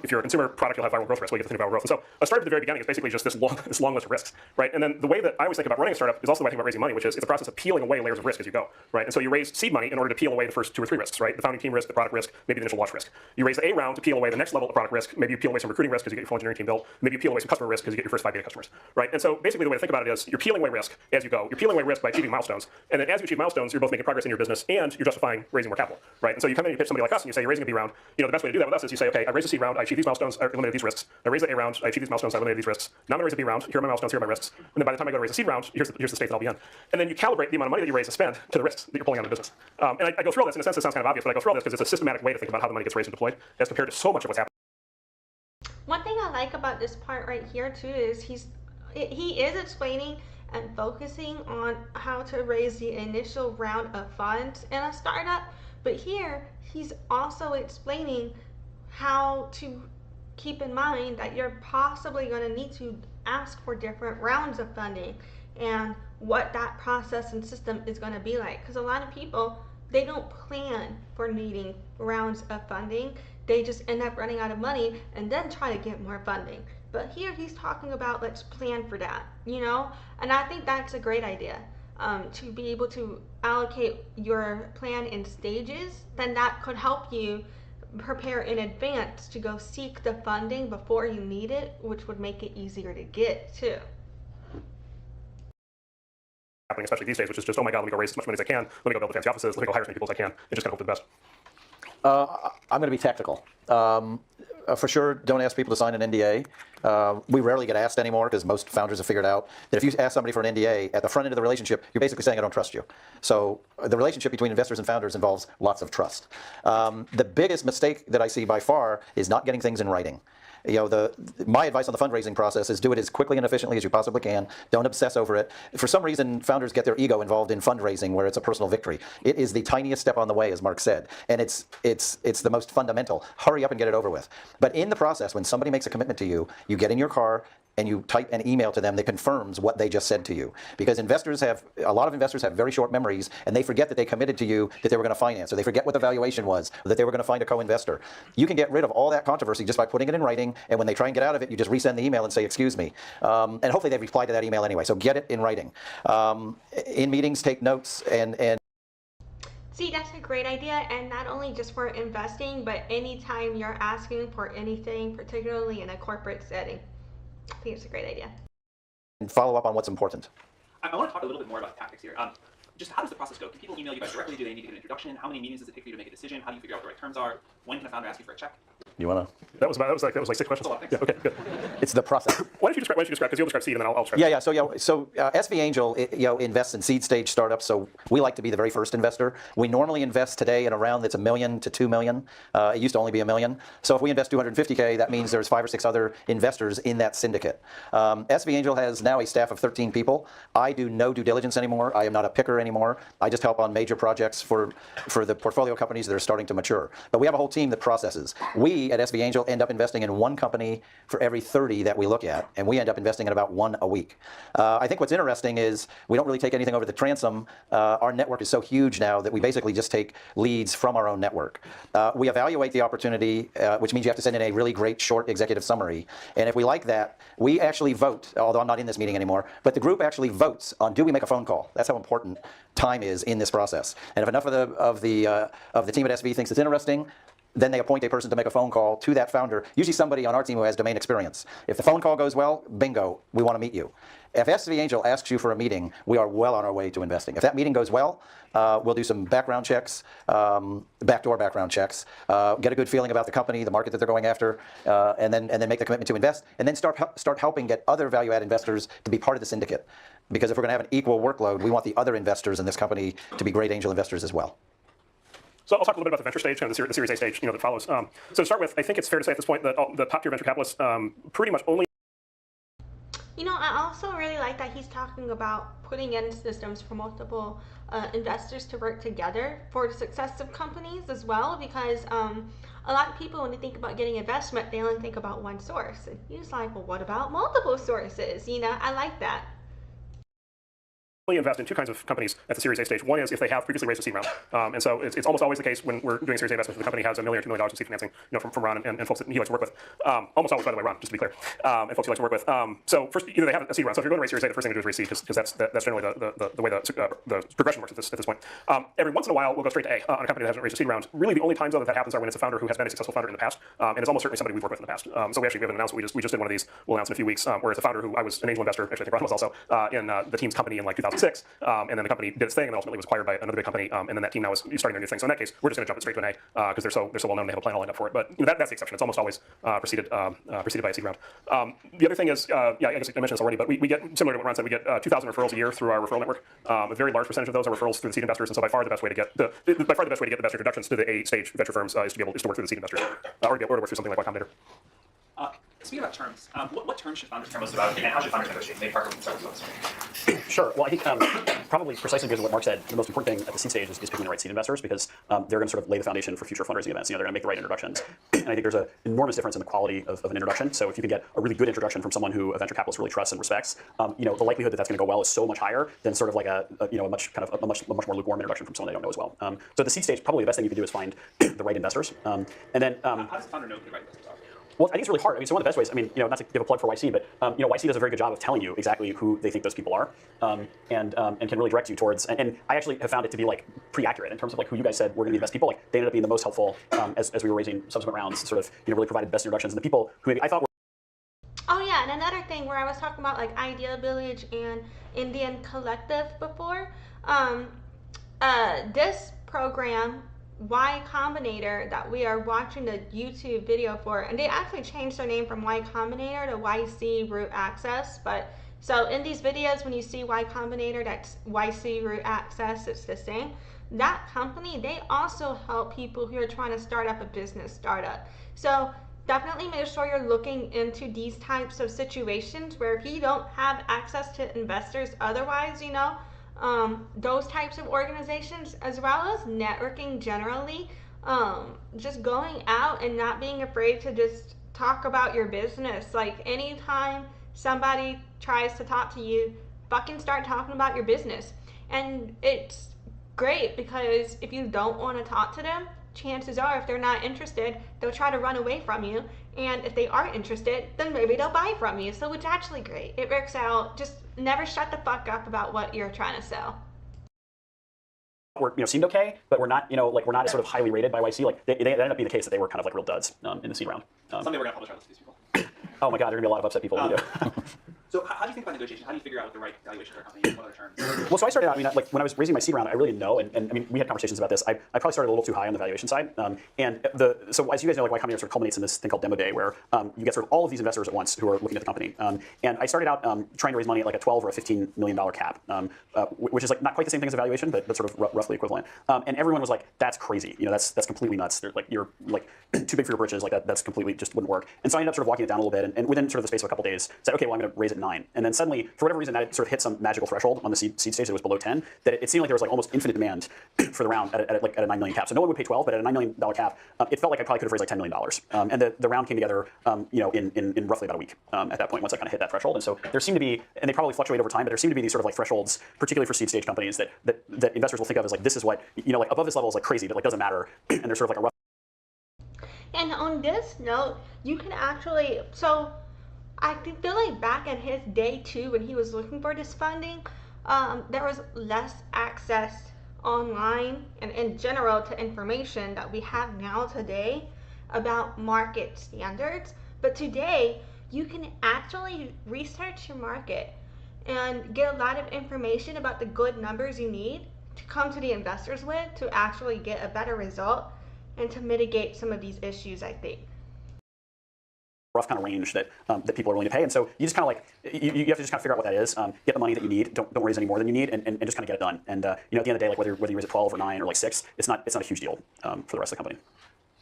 If you're a consumer product, you'll have viral growth risk. Well, you get to think about viral growth. And so a startup at the very beginning is basically just this long list of risks, right? And then the way that I always think about running a startup is also the way I think about raising money, which is it's a process of peeling away layers of risk as you go, right? And so you raise seed money in order to peel away the first 2 or 3 risks, right? The founding team risk, the product risk, maybe the initial launch risk. You raise the A round to peel away the next level of product risk. Maybe you peel away some recruiting risk because you get your full engineering team built. Maybe you peel away some customer risk because you get your first 5 beta customers, right? And so basically the way to think about it is you're peeling away risk as you go. You're peeling away risk by achieving milestones. And then as you achieve milestones, you're both making progress in your business and you're justifying raising more capital, right? And so you come in and you pitch somebody like us and you say you're raising a B round. The best way to do that with us is you say, okay, I raised a C round, I achieved these milestones, I eliminated these risks. I raised the A round, I achieved these milestones, I eliminated these risks. Now I'm gonna raise a B round, here are my milestones, here are my risks. And then by the time I go to raise a C round, here's the state that I'll be in. And then you calibrate the amount of money that you raise and spend to the risks that you're pulling out of the business. And I go through all this, in a sense it sounds kind of obvious, but I go through all this because it's a systematic way to think about how the money gets raised and deployed as compared to so much of what's happening. One thing I like about this part right here too is he is explaining and focusing on how to raise the initial round of funds in a startup, but here he's also explaining how to keep in mind that you're possibly going to need to ask for different rounds of funding and what that process and system is going to be like, because a lot of people, they don't plan for needing rounds of funding. They just end up running out of money and then try to get more funding. But here he's talking about, let's plan for that, and I think that's a great idea, to be able to allocate your plan in stages. Then that could help you prepare in advance to go seek the funding before you need it, which would make it easier to get too. Happening, especially these days, which is just, oh my God, let me go raise as much money as I can. Let me go build the fancy offices. Let me go hire as many people as I can. And just kind of hope for the best. I'm going to be tactical. For sure, don't ask people to sign an NDA. We rarely get asked anymore because most founders have figured out that if you ask somebody for an NDA at the front end of the relationship, you're basically saying I don't trust you. So the relationship between investors and founders involves lots of trust. The biggest mistake that I see by far is not getting things in writing. My advice on the fundraising process is do it as quickly and efficiently as you possibly can. Don't obsess over it. For some reason, founders get their ego involved in fundraising where it's a personal victory. It is the tiniest step on the way, as Mark said, and it's the most fundamental. Hurry up and get it over with. But in the process, when somebody makes a commitment to you, you get in your car and you type an email to them that confirms what they just said to you. Because a lot of investors have very short memories, and they forget that they committed to you that they were going to finance, or they forget what the valuation was, or that they were going to find a co-investor. You can get rid of all that controversy just by putting it in writing, and when they try and get out of it, you just resend the email and say, excuse me. And hopefully they've replied to that email anyway, so get it in writing. In meetings, take notes, and See, that's a great idea, and not only just for investing, but anytime you're asking for anything, particularly in a corporate setting. I think it's a great idea. and follow up on what's important. I want to talk a little bit more about tactics here. Just how does the process go? Can people email you guys directly? Do they need to get an introduction? How many meetings does it take for you to make a decision? How do you figure out what the right terms are? When can a founder ask you for a check? You want to? That was like 6 questions. Yeah, okay, good. It's the process. Why don't you describe? Because you'll describe seed, and then I'll describe. Yeah. So SV Angel, invests in seed stage startups. So we like to be the very first investor. We normally invest today in a round that's $1 million to $2 million. It used to only be $1 million. So if we invest $250K, that means there's 5 or 6 other investors in that syndicate. SV Angel has now a staff of 13 people. I do no due diligence anymore. I am not a picker anymore. I just help on major projects for the portfolio companies that are starting to mature. But we have a whole team that processes. We we at SV Angel end up investing in one company for every 30 that we look at, and we end up investing in about one a week. I think what's interesting is we don't really take anything over the transom. Our network is so huge now that we basically just take leads from our own network. We evaluate the opportunity, which means you have to send in a really great short executive summary. And if we like that, we actually vote, although I'm not in this meeting anymore, but the group actually votes on do we make a phone call. That's how important time is in this process. And if enough of the team at SV thinks it's interesting, then they appoint a person to make a phone call to that founder, usually somebody on our team who has domain experience. If the phone call goes well, bingo, we want to meet you. If SV Angel asks you for a meeting, we are well on our way to investing. If that meeting goes well, we'll do some background checks, backdoor background checks, get a good feeling about the company, the market that they're going after, and then make the commitment to invest, and then start helping get other value-add investors to be part of the syndicate. Because if we're going to have an equal workload, we want the other investors in this company to be great angel investors as well. So I'll talk a little bit about the venture stage, kind of the Series A stage, that follows. So to start with, I think it's fair to say at this point that the top tier venture capitalists pretty much only. I also really like that he's talking about putting in systems for multiple investors to work together for the success of companies as well, because a lot of people, when they think about getting investment, they only think about one source. And he's like, well, what about multiple sources? I like that. Invest in two kinds of companies at the Series A stage. One is if they have previously raised a seed round, and so it's almost always the case when we're doing Series A investments. The company has $1 million or $2 million in seed financing, from Ron and folks that he likes to work with. Almost always, by the way, Ron, just to be clear, and folks he likes to work with. So first, either they have a seed round. So if you're going to raise Series A, the first thing to do is raise seed, because that's generally the way the progression works at this point. Every once in a while, we'll go straight to A on a company that hasn't raised a seed round. Really, the only times though that happens are when it's a founder who has been a successful founder in the past, and it's almost certainly somebody we've worked with in the past. So we have an announcement. We just did one of these. We'll announce in a few weeks, where it's a founder who I was an angel investor. Actually, I think Ron was also in the team's company in like 2006. And then the company did its thing, and then ultimately was acquired by another big company. And then that team now is starting their new thing. So in that case, we're just going to jump it straight to an A because they're so well known. They have a plan all lined up for it. But that's the exception. It's almost always preceded by a seed round. The other thing is, I guess I mentioned this already, but we get, similar to what Ron said, we get 2,000 referrals a year through our referral network. A very large percentage of those are referrals through the seed investors. And so by far the best way to get the best introductions to the A stage venture firms is to work through the seed investors, or to work through something like Y Combinator. Speaking about terms, what terms should founders care most about, and how should founders negotiate? Maybe Parker can start with those. Sure. Well, I think probably precisely because of what Mark said, the most important thing at the seed stage is picking the right seed investors, because they're going to sort of lay the foundation for future fundraising events. They're going to make the right introductions. And I think there's an enormous difference in the quality of an introduction. So if you can get a really good introduction from someone who a venture capitalist really trusts and respects, the likelihood that that's going to go well is so much higher than sort of like a much more lukewarm introduction from someone they don't know as well. So at the seed stage, probably the best thing you can do is find the right investors. And then how does the founder know who the right investors are? Well, I think it's really hard. So one of the best ways, not to give a plug for YC, but YC does a very good job of telling you exactly who they think those people are, and can really direct you towards. And I actually have found it to be like pretty accurate in terms of like who you guys said were going to be the best people. Like they ended up being the most helpful as we were raising subsequent rounds. Sort of really provided the best introductions, and the people who maybe I thought were. Oh yeah, and another thing where I was talking about like Idea Village and Indian Collective before, this program, Y Combinator, that we are watching the YouTube video for, and they actually changed their name from Y Combinator to YC Root Access. But so in these videos, when you see Y Combinator, that's YC Root Access, it's the same. That company, they also help people who are trying to start up a business startup. So definitely make sure you're looking into these types of situations where if you don't have access to investors otherwise, those types of organizations, as well as networking generally, just going out and not being afraid to just talk about your business. Like anytime somebody tries to talk to you, fucking start talking about your business. And it's great because if you don't want to talk to them, chances are if they're not interested, they'll try to run away from you. And if they are interested, then maybe they'll buy from you. So it's actually great. It works out. Just never shut the fuck up about what you're trying to sell. Seemed okay, but we're not, we're not as sort of highly rated by YC. Like they ended up being the case that they were kind of like real duds in the seed round. Someday we're gonna publish our list of these people. Oh my God, there are gonna be a lot of upset people. So how do you think about negotiation? How do you figure out what the right valuation for a company is? What are the terms? Well, so I started out, when I was raising my seed round, I really didn't know, and we had conversations about this. I probably started a little too high on the valuation side. So as you guys know, Y Combinator sort of culminates in this thing called demo day, where you get sort of all of these investors at once who are looking at the company. And I started out trying to raise money at like a $12 or a $15 million cap, which is like not quite the same thing as a valuation, but sort of roughly equivalent. And everyone was like, "That's crazy. That's completely nuts. You're like too big for your britches. Like that's completely just wouldn't work." And so I ended up sort of walking it down a little bit, and within sort of the space of a couple days, said, "Okay, well I'm going to raise it 9. And then suddenly, for whatever reason, that sort of hit some magical threshold on the seed stage that was below 10, that it seemed like there was like almost infinite demand for the round at a 9 million cap. So no one would pay 12, but at a $9 million cap, it felt like I probably could have raised like $10 million. And the round came together, in roughly about a week at that point, once I kind of hit that threshold. And so there seemed to be, and they probably fluctuate over time, but there seem to be these sort of like thresholds, particularly for seed stage companies, that investors will think of as like, this is what, like above this level is like crazy, but like doesn't matter. And there's sort of like a rough. And on this note, you can actually, so I feel like back in his day too, when he was looking for this funding, there was less access online and in general to information that we have now today about market standards. But today, you can actually research your market and get a lot of information about the good numbers you need to come to the investors with to actually get a better result and to mitigate some of these issues, I think. Rough kind of range that people are willing to pay, and so you just kind of like you have to just kind of figure out what that is, get the money that you need, don't raise any more than you need, and just kind of get it done. And at the end of the day, like whether you raise at 12 or 9 or like 6, it's not a huge deal for the rest of the company.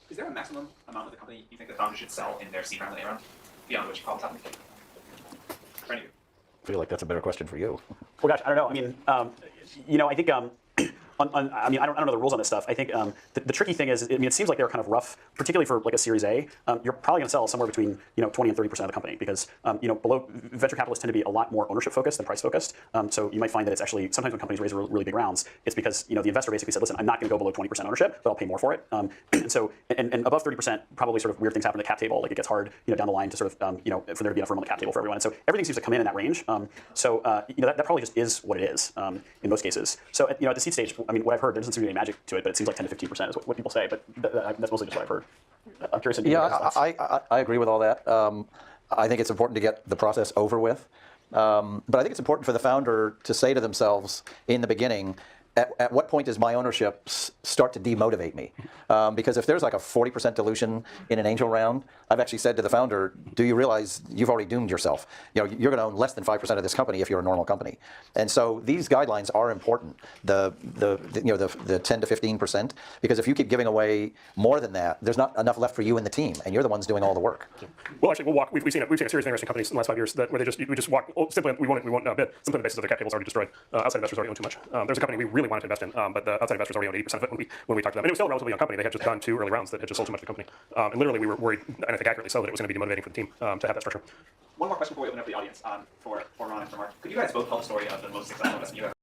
Is there a maximum amount of the company you think the founder should sell in their seed round and A round, beyond which problems happen? For any of you. I feel like that's a better question for you. Well, gosh, I don't know. I mean, I think. I mean, I don't know the rules on this stuff. I think the tricky thing is, I mean, it seems like they're kind of rough, particularly for like a Series A. You're probably going to sell somewhere between 20 and 30% of the company because below venture capitalists tend to be a lot more ownership focused than price focused. So you might find that it's actually sometimes when companies raise really big rounds, it's because the investor basically said, listen, I'm not going to go below 20% ownership, but I'll pay more for it. And so and above 30%, probably sort of weird things happen at the cap table. Like it gets hard down the line to sort of for there to be enough room on the cap table for everyone. And so everything seems to come in that range. So that probably just is what it is in most cases. So at the seed stage, I mean, what I've heard, there doesn't seem to be any magic to it, but it seems like 10 to 15% is what people say. But that's mostly just what I've heard. I'm curious. Yeah, I agree with all that. I think it's important to get the process over with. But I think it's important for the founder to say to themselves in the beginning, at what point does my ownership start to demotivate me? Because if there's like a 40% dilution in an angel round, I've actually said to the founder, do you realize you've already doomed yourself? You're going to own less than 5% of this company if you're a normal company. And so these guidelines are important, the 10 to 15%, because if you keep giving away more than that, there's not enough left for you and the team, and you're the ones doing all the work. Well, actually, we'll walk. We've seen a series of interesting companies in the last 5 years where we just walk. Simply, we won't bid. Simply on the basis of their cap table is already destroyed. Outside investors already own too much. There's a company we really wanted to invest in, but the outside investors already owned 80% of it when we talked to them. And it was still a relatively young company. They had just done 2 early rounds that had just sold too much of the company. And literally, we were worried, and I think accurately so, that it was going to be demotivating for the team to have that structure. One more question before we open up the audience for Ron and for Mark. Could you guys both tell the story of the most successful investment you ever?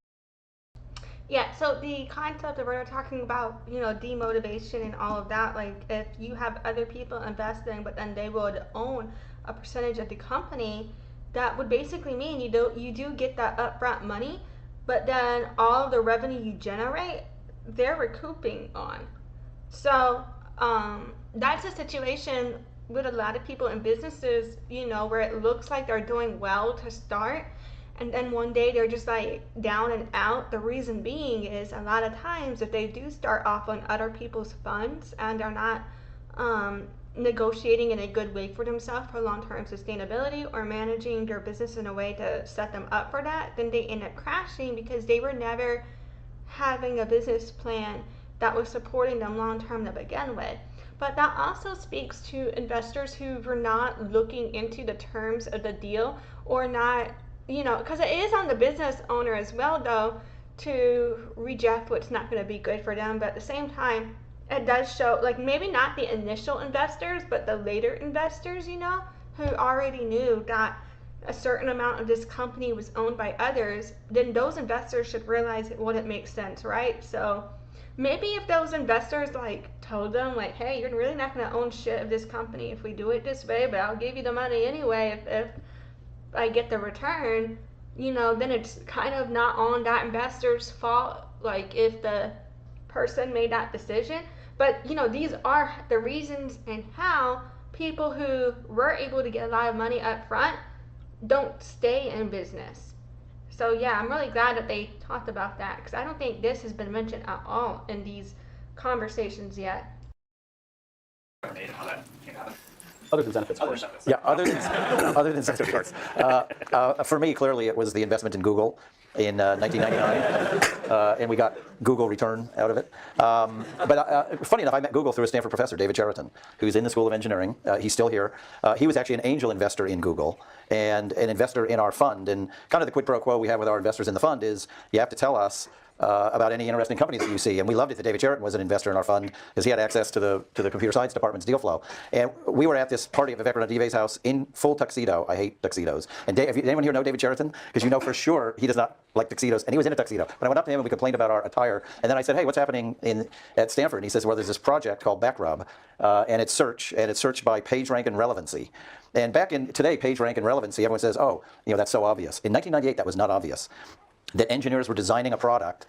Yeah, so the concept of we're talking about, demotivation and all of that, like if you have other people investing, but then they would own a percentage of the company, that would basically mean you do get that upfront money, but then all of the revenue you generate, they're recouping on. So that's a situation with a lot of people in businesses, where it looks like they're doing well to start, and then one day they're just like down and out. The reason being is a lot of times if they do start off on other people's funds and they're not negotiating in a good way for themselves for long-term sustainability or managing their business in a way to set them up for that, then they end up crashing because they were never having a business plan that was supporting them long-term to begin with. But that also speaks to investors who were not looking into the terms of the deal or not, because it is on the business owner as well, though, to reject what's not going to be good for them. But at the same time, it does show, like maybe not the initial investors, but the later investors, who already knew that a certain amount of this company was owned by others, then those investors should realize it wouldn't make sense, right? So maybe if those investors told them hey, you're really not going to own shit of this company if we do it this way, but I'll give you the money anyway if I get the return, then it's kind of not on that investor's fault, if the person made that decision. But these are the reasons and how people who were able to get a lot of money up front don't stay in business. So yeah, I'm really glad that they talked about that, because I don't think this has been mentioned at all in these conversations yet. Made and how that came to happen. Other than Zenefits, of Other course. than Zenefits. Yeah, other than Zenefits. For me, clearly, it was the investment in Google in 1999, and we got Google return out of it. But funny enough, I met Google through a Stanford professor, David Cheriton, who's in the School of Engineering. He's still here. He was actually an angel investor in Google and an investor in our fund. And kind of the quid pro quo we have with our investors in the fund is you have to tell us about any interesting companies that you see. And we loved it that David Cheriton was an investor in our fund because he had access to the computer science department's deal flow. And we were at this party at Vivek Ranadive's house in full tuxedo. I hate tuxedos. And anyone here know David Cheriton? Because you know for sure he does not like tuxedos, and he was in a tuxedo. But I went up to him and we complained about our attire. And then I said, hey, what's happening at Stanford? And he says, well, there's this project called Backrub, and it's search by page rank and relevancy. And back in today, page rank and relevancy, everyone says, oh, that's so obvious. In 1998, that was not obvious. That engineers were designing a product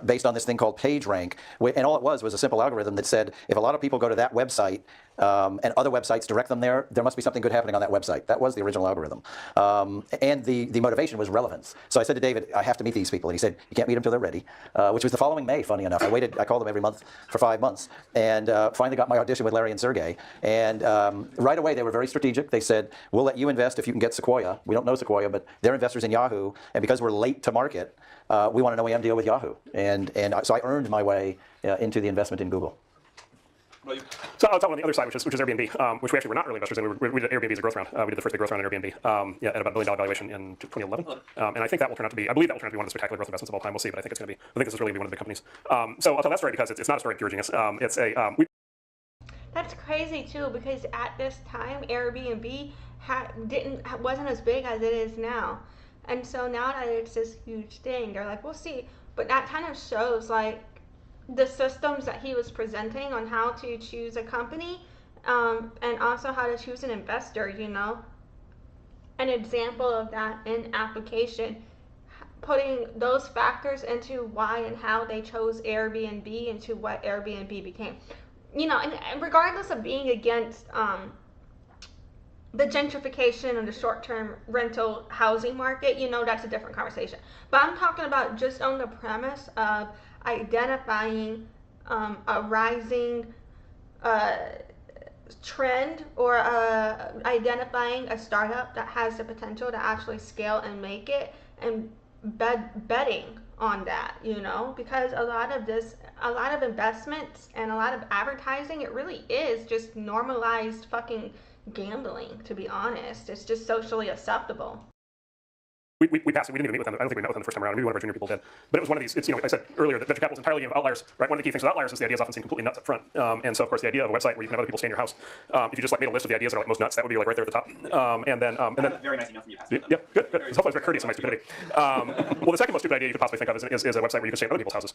based on this thing called PageRank, and all it was a simple algorithm that said if a lot of people go to that website and other websites direct them there must be something good happening on that website. That was the original algorithm. And the motivation was relevance. So I said to David, I have to meet these people. And he said, you can't meet them till they're ready, which was the following May, funny enough. I called them every month for 5 months, and finally got my audition with Larry and Sergey. And right away, they were very strategic. They said, we'll let you invest if you can get Sequoia. We don't know Sequoia, but they're investors in Yahoo. And because we're late to market, we want an OEM deal with Yahoo. And so I earned my way into the investment in Google. So I'll talk on the other side, which is Airbnb, which we actually were not early investors in. We did Airbnb as a growth round. We did the first big growth round in Airbnb at about $1 billion valuation in 2011. And I think that will turn out to be, I believe that will turn out to be one of the spectacular growth investments of all time. We'll see, but I think this is really going to be one of the big companies. So I'll tell that story because it's not a story of pure genius. That's crazy too, because at this time Airbnb wasn't as big as it is now, and so now that it's this huge thing, they're like, we'll see. But that kind of shows like the systems that he was presenting on how to choose a company, and also how to choose an investor. An example of that in application, putting those factors into why and how they chose Airbnb into what Airbnb became. And regardless of being against the gentrification of the short-term rental housing market, that's a different conversation. But I'm talking about just on the premise of identifying a rising trend, or identifying a startup that has the potential to actually scale and make it, and betting on that, because a lot of investments and a lot of advertising, it really is just normalized fucking gambling, to be honest. It's just socially acceptable. We passed it. We didn't even meet with them. I don't think we met with them the first time around. Maybe one of our junior people did. But it was one of these, I said earlier that venture capital is entirely of outliers, right? One of the key things with outliers is the ideas often seem completely nuts up front. And so, of course, the idea of a website where you can have other people stay in your house, if you just made a list of the ideas that are most nuts, that would be right there at the top. And then a very nice email from you. Yeah, good. Hopefully it's very courteous in my stupidity. Well, the second most stupid idea you could possibly think of is a website where you can stay in other people's houses.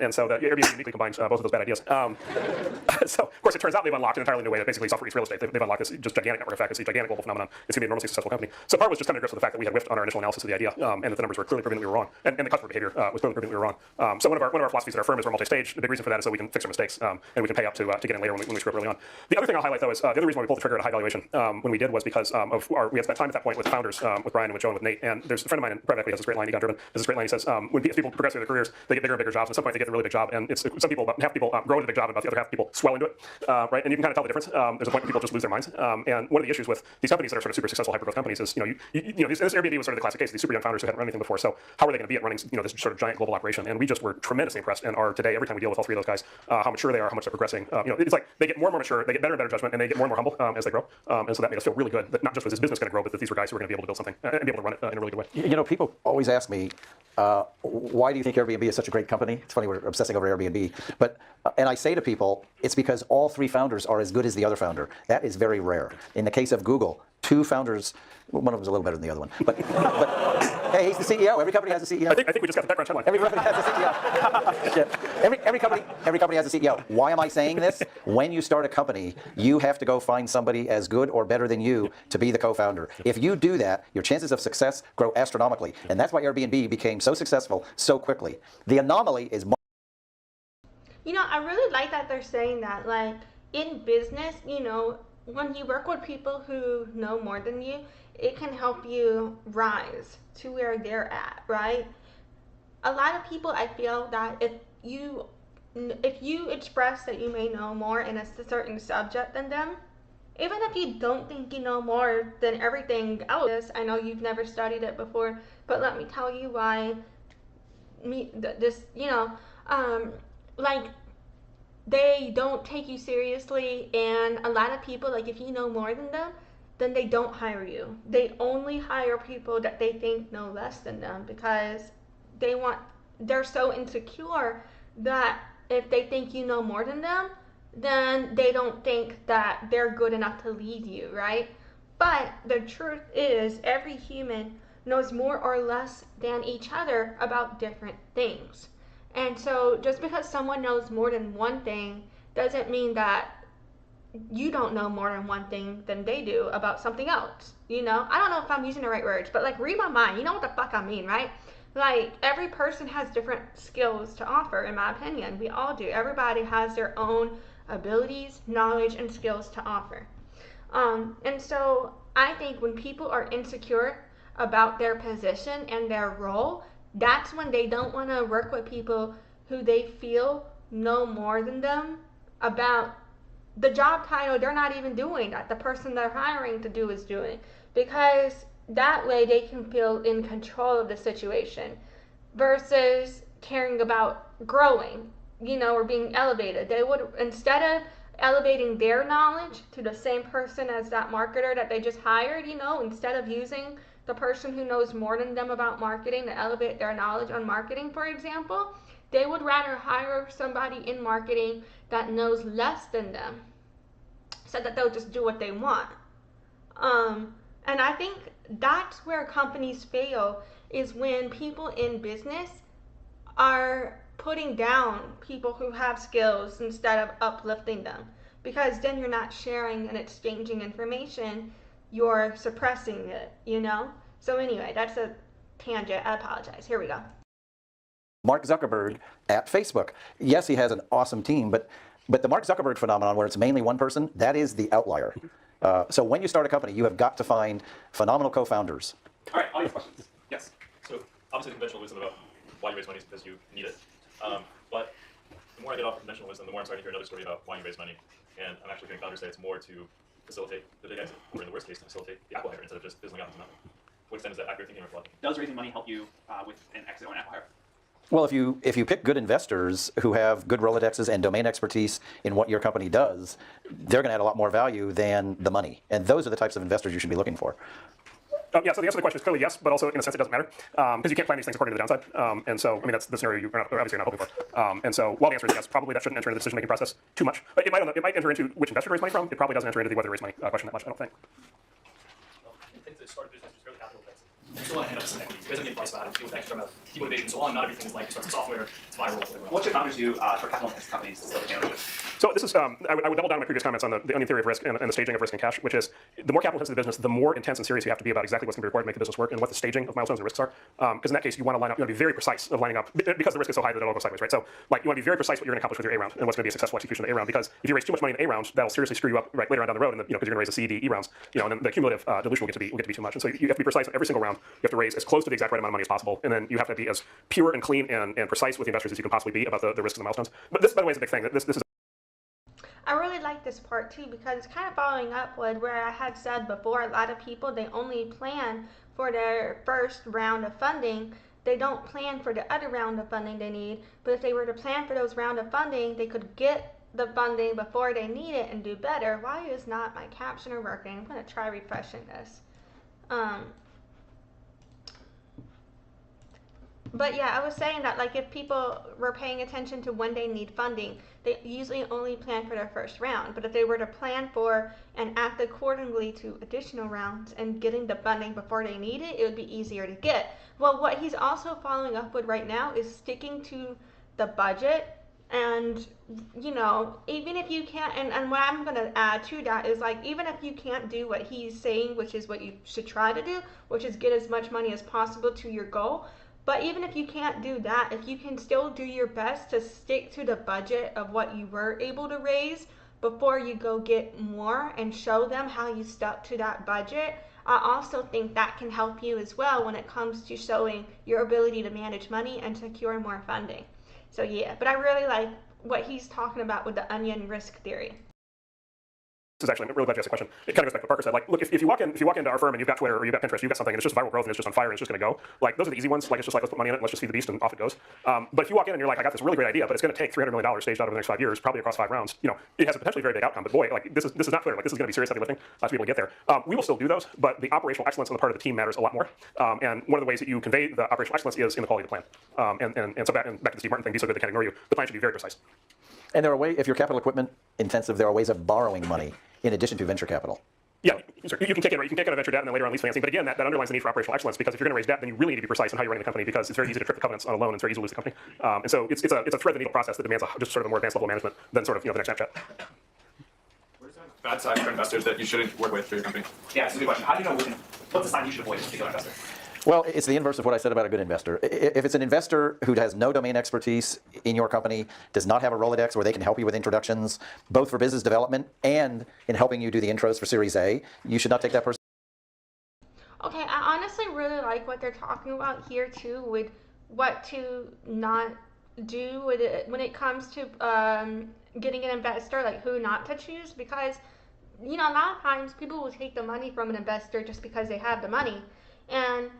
And so the Airbnb uniquely combines both of those bad ideas. So, of course, it turns out they've unlocked an entirely new way that basically software eats real estate. They've unlocked this just gigantic network effect. It's a gigantic global phenomenon. It's going to be an enormously successful company. So part was just coming to grips with the fact that we had whiffed on our initial analysis of the idea, and that the numbers were clearly proving that we were wrong, and the customer behavior was clearly proving that we were wrong. So one of our philosophies at our firm is we're multi-stage. The big reason for that is so we can fix our mistakes, and we can pay up to get in later when we screw up early on. The other thing I'll highlight though is the other reason why we pulled the trigger at a high valuation when we did was because we had spent time at that point with founders, with Brian and with Joe and with Nate. And there's a friend of mine in private equity has this great line, Egon Driven, has this great line. He says when people progress through their careers, they get bigger and bigger jobs. And at some point they get the really big job, and it's some people, about half people grow into the big job, and about the other half people swell into it, right? And you can kind of tell the difference. There's a point where people just lose their minds. And one of the issues with these companies that are sort of super successful hypergrowth companies is this Airbnb was sort of the classic case. These super young founders who hadn't run anything before. So how are they going to be at running this sort of giant global operation? And we just were tremendously impressed, and are today every time we deal with all three of those guys, how mature they are, how much they're progressing. It's like they get more and more mature, they get better and better judgment, and they get more and more humble as they grow. And so that made us feel really good that not just was this business going to grow, but that these were guys who were going to be able to build something and be able to run it in a really good way. People always ask me, why do you think Airbnb is such a great company? It's funny, we're obsessing over Airbnb, but and I say to people, it's because all three founders are as good as the other founder. That is very rare. In the case of Google, two founders, one of them was a little better than the other one, but hey, he's the CEO. Every company has a CEO. I think we just got the background headline. Every company has a CEO. Yeah. Every company has a CEO. Why am I saying this? When you start a company, you have to go find somebody as good or better than you to be the co-founder. If you do that, your chances of success grow astronomically, and that's why Airbnb became so successful so quickly. The anomaly is. I really like that they're saying that. Like in business, when you work with people who know more than you, it can help you rise to where they're at, right? A lot of people, I feel that if you express that you may know more in a certain subject than them, even if you don't think you know more than everything else, I know you've never studied it before, but let me tell you why like they don't take you seriously, and a lot of people, like if you know more than them, then they don't hire you. They only hire people that they think know less than them because they're so insecure that if they think you know more than them, then they don't think that they're good enough to lead you, right? But the truth is, every human knows more or less than each other about different things. And so just because someone knows more than one thing doesn't mean that you don't know more than one thing than they do about something else. I don't know if I'm using the right words, but like read my mind. You know what the fuck I mean, right? Like every person has different skills to offer, in my opinion. We all do. Everybody has their own abilities, knowledge, and skills to offer. And so I think when people are insecure about their position and their role, that's when they don't want to work with people who they feel know more than them about the job title they're not even doing, that the person they're hiring to do is doing, because that way they can feel in control of the situation versus caring about growing, or being elevated. They would, instead of elevating their knowledge to the same person as that marketer that they just hired, instead of using the person who knows more than them about marketing to elevate their knowledge on marketing, for example, they would rather hire somebody in marketing that knows less than them so that they'll just do what they want. And I think that's where companies fail, is when people in business are putting down people who have skills instead of uplifting them, because then you're not sharing and exchanging information, you're suppressing it. So anyway, that's a tangent. I apologize. Here we go. Mark Zuckerberg at Facebook. Yes, he has an awesome team, but the Mark Zuckerberg phenomenon, where it's mainly one person, that is the outlier. So when you start a company, you have got to find phenomenal co-founders. All right, audience questions. Yes. So obviously the conventional wisdom about why you raise money is because you need it. But the more I get off of conventional wisdom, the more I'm starting to hear another story about why you raise money. And I'm actually hearing founders say it's more to facilitate the big exit, or in the worst case, to facilitate the acquihire instead of just fizzling out into nothing. What extent is that accurate thinking or flawed? Does raising money help you with an exit or an acquihire? Well, if you pick good investors who have good Rolodexes and domain expertise in what your company does, they're going to add a lot more value than the money. And those are the types of investors you should be looking for. Yeah, so the answer to the question is clearly yes, but also in a sense it doesn't matter, because you can't plan these things according to the downside. And so, I mean, that's the scenario you're obviously not hoping for. And so, while the answer is yes, probably that shouldn't enter into the decision-making process too much. But it might enter into which investor to raise money from. It probably doesn't enter into the whether to raise money question that much, I don't think. I think to start a business is fairly capital intensive. You still want to end up with some equity. You guys have to advice about it, deal with extra amount of demotivation and so on. Not everything is like you start some software, it's viral, whatever. What should founders do for capital-intensive companies to scale the channel? So this is, I would double down on my previous comments on the onion theory of risk and the staging of risk and cash, which is the more capital intensive the business, the more intense and serious you have to be about exactly what's going to be required to make the business work and what the staging of milestones and risks are. Because in that case, you want to line up, you want to be very precise of lining up, because the risk is so high that it'll go sideways, right? So like you want to be very precise what you're going to accomplish with your A round and what's going to be a successful execution of the A round, because if you raise too much money in the A round, that'll seriously screw you up right later on down the road, and because you're going to raise a C, D, E rounds, and then the cumulative dilution will get to be too much. And so you have to be precise on every single round. You have to raise as close to the exact right amount of money as possible, and then you have to be as pure and clean and precise with the investors as you can possibly be about the risks and the milestones. But this, by the way, is a big thing. This is. I really like this part too, because it's kind of following up with where I had said before, a lot of people, they only plan for their first round of funding. They don't plan for the other round of funding they need, but if they were to plan for those round of funding, they could get the funding before they need it and do better. Why is not my captioner working? I'm going to try refreshing this. But yeah, I was saying that like if people were paying attention to when they need funding, they usually only plan for their first round. But if they were to plan for and act accordingly to additional rounds and getting the funding before they need it, it would be easier to get. Well, what he's also following up with right now is sticking to the budget. And, even if you can't, and what I'm going to add to that is like, even if you can't do what he's saying, which is what you should try to do, which is get as much money as possible to your goal. But even if you can't do that, if you can still do your best to stick to the budget of what you were able to raise before you go get more and show them how you stuck to that budget, I also think that can help you as well when it comes to showing your ability to manage money and secure more funding. So yeah, but I really like what he's talking about with the onion risk theory. This is actually, I'm really glad you asked the question. It kind of goes back to what Parker said. Like, look, if you walk into our firm and you've got Twitter or you've got Pinterest, you've got something and it's just viral growth and it's just on fire and it's just going to go. Like, those are the easy ones. Like, it's just like, let's put money in it and let's just feed the beast and off it goes. But if you walk in and you're like, I got this really great idea, but it's going to take $300 million staged out over the next 5 years, probably across 5 rounds. You know, it has a potentially very big outcome. But boy, like this is not Twitter. Like, this is going to be serious heavy lifting to be able to get there. We will still do those, but the operational excellence on the part of the team matters a lot more. And one of the ways that you convey the operational excellence is in the quality of the plan. And so back to the Steve Martin thing, be so good they can't ignore you. The plan should be very precise. And there are ways, if you're capital equipment intensive, there are ways of borrowing money in addition to venture capital. Yeah, you can take it, right? You can take out a venture debt and then later on lease financing. But again, that underlines the need for operational excellence, because if you're going to raise debt, then you really need to be precise in how you're running the company, because it's very easy to trip the covenants on a loan and it's very easy to lose the company. And so it's a thread the needle process that demands just sort of a more advanced level of management than sort of the next Snapchat. What are some bad signs for investors that you shouldn't work with for your company? Yeah, it's a good question. How do you know what's the sign you should avoid as a particular investor? Well, it's the inverse of what I said about a good investor. If it's an investor who has no domain expertise in your company, does not have a Rolodex where they can help you with introductions, both for business development and in helping you do the intros for Series A, you should not take that person. Okay, I honestly really like what they're talking about here too, with what to not do with it when it comes to getting an investor, like who not to choose, because a lot of times people will take the money from an investor just because they have the money, and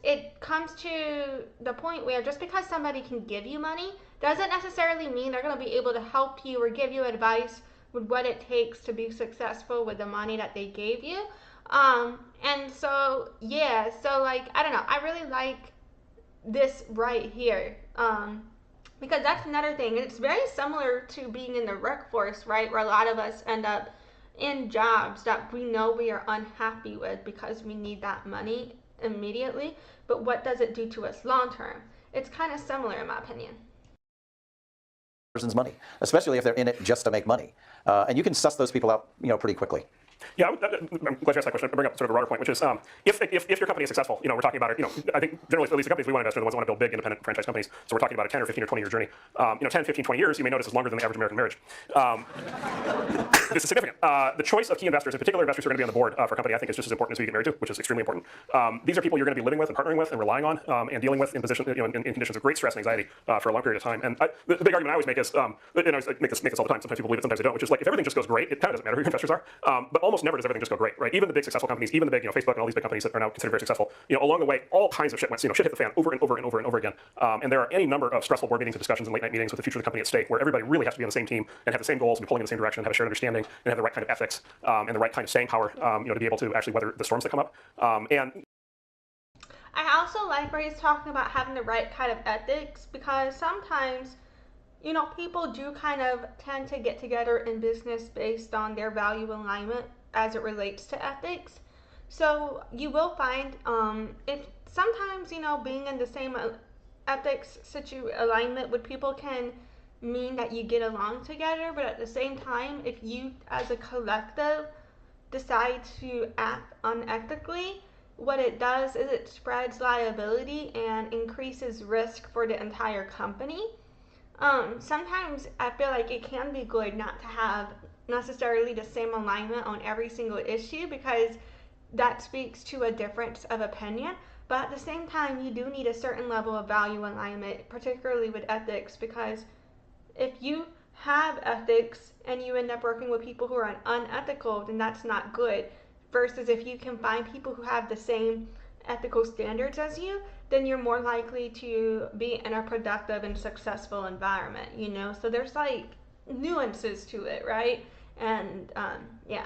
it comes to the point where just because somebody can give you money doesn't necessarily mean they're going to be able to help you or give you advice with what it takes to be successful with the money that they gave you. And so, yeah, so like, I don't know, I really like this right here, because that's another thing. It's very similar to being in the workforce, right, where a lot of us end up in jobs that we know we are unhappy with because we need that money immediately, but what does it do to us long term? It's kind of similar in my opinion. Person's money, especially if they're in it just to make money. And you can suss those people out, pretty quickly. Yeah, I'm glad you asked that question. I bring up sort of a broader point, which is if your company is successful, we're talking about it. I think generally, at least the companies we want to invest in are the ones that want to build big, independent franchise companies. So we're talking about a 10 or 15 or 20 year journey. 10, 15, 20 years, you may notice, is longer than the average American marriage. This is significant. The choice of key investors, in particular investors who are going to be on the board for a company, I think is just as important as who you get married to, which is extremely important. These are people you're going to be living with and partnering with and relying on and dealing with in conditions of great stress and anxiety for a long period of time. And the big argument I always make is, and I make this all the time. Sometimes people believe it, sometimes they don't. Which is like, if everything just goes great, it kind of doesn't matter who your investors are. But almost never does everything just go great, right? Even the big successful companies, even the big, Facebook and all these big companies that are now considered very successful, along the way, all kinds of shit went, shit hit the fan over and over and over and over again. And there are any number of stressful board meetings and discussions and late night meetings with the future of the company at stake, where everybody really has to be on the same team and have the same goals and be pulling in the same direction, and have a shared understanding and have the right kind of ethics and the right kind of staying power, to be able to actually weather the storms that come up. And I also like where he's talking about having the right kind of ethics, because sometimes, people do kind of tend to get together in business based on their value alignment as it relates to ethics. So you will find if sometimes, being in the same ethics alignment with people can mean that you get along together, but at the same time, if you as a collective decide to act unethically, what it does is it spreads liability and increases risk for the entire company. Sometimes I feel like it can be good not to have necessarily the same alignment on every single issue, because that speaks to a difference of opinion. But at the same time, you do need a certain level of value alignment, particularly with ethics, because if you have ethics and you end up working with people who are unethical, then that's not good. Versus if you can find people who have the same ethical standards as you, then you're more likely to be in a productive and successful environment, So there's like nuances to it, right? And yeah.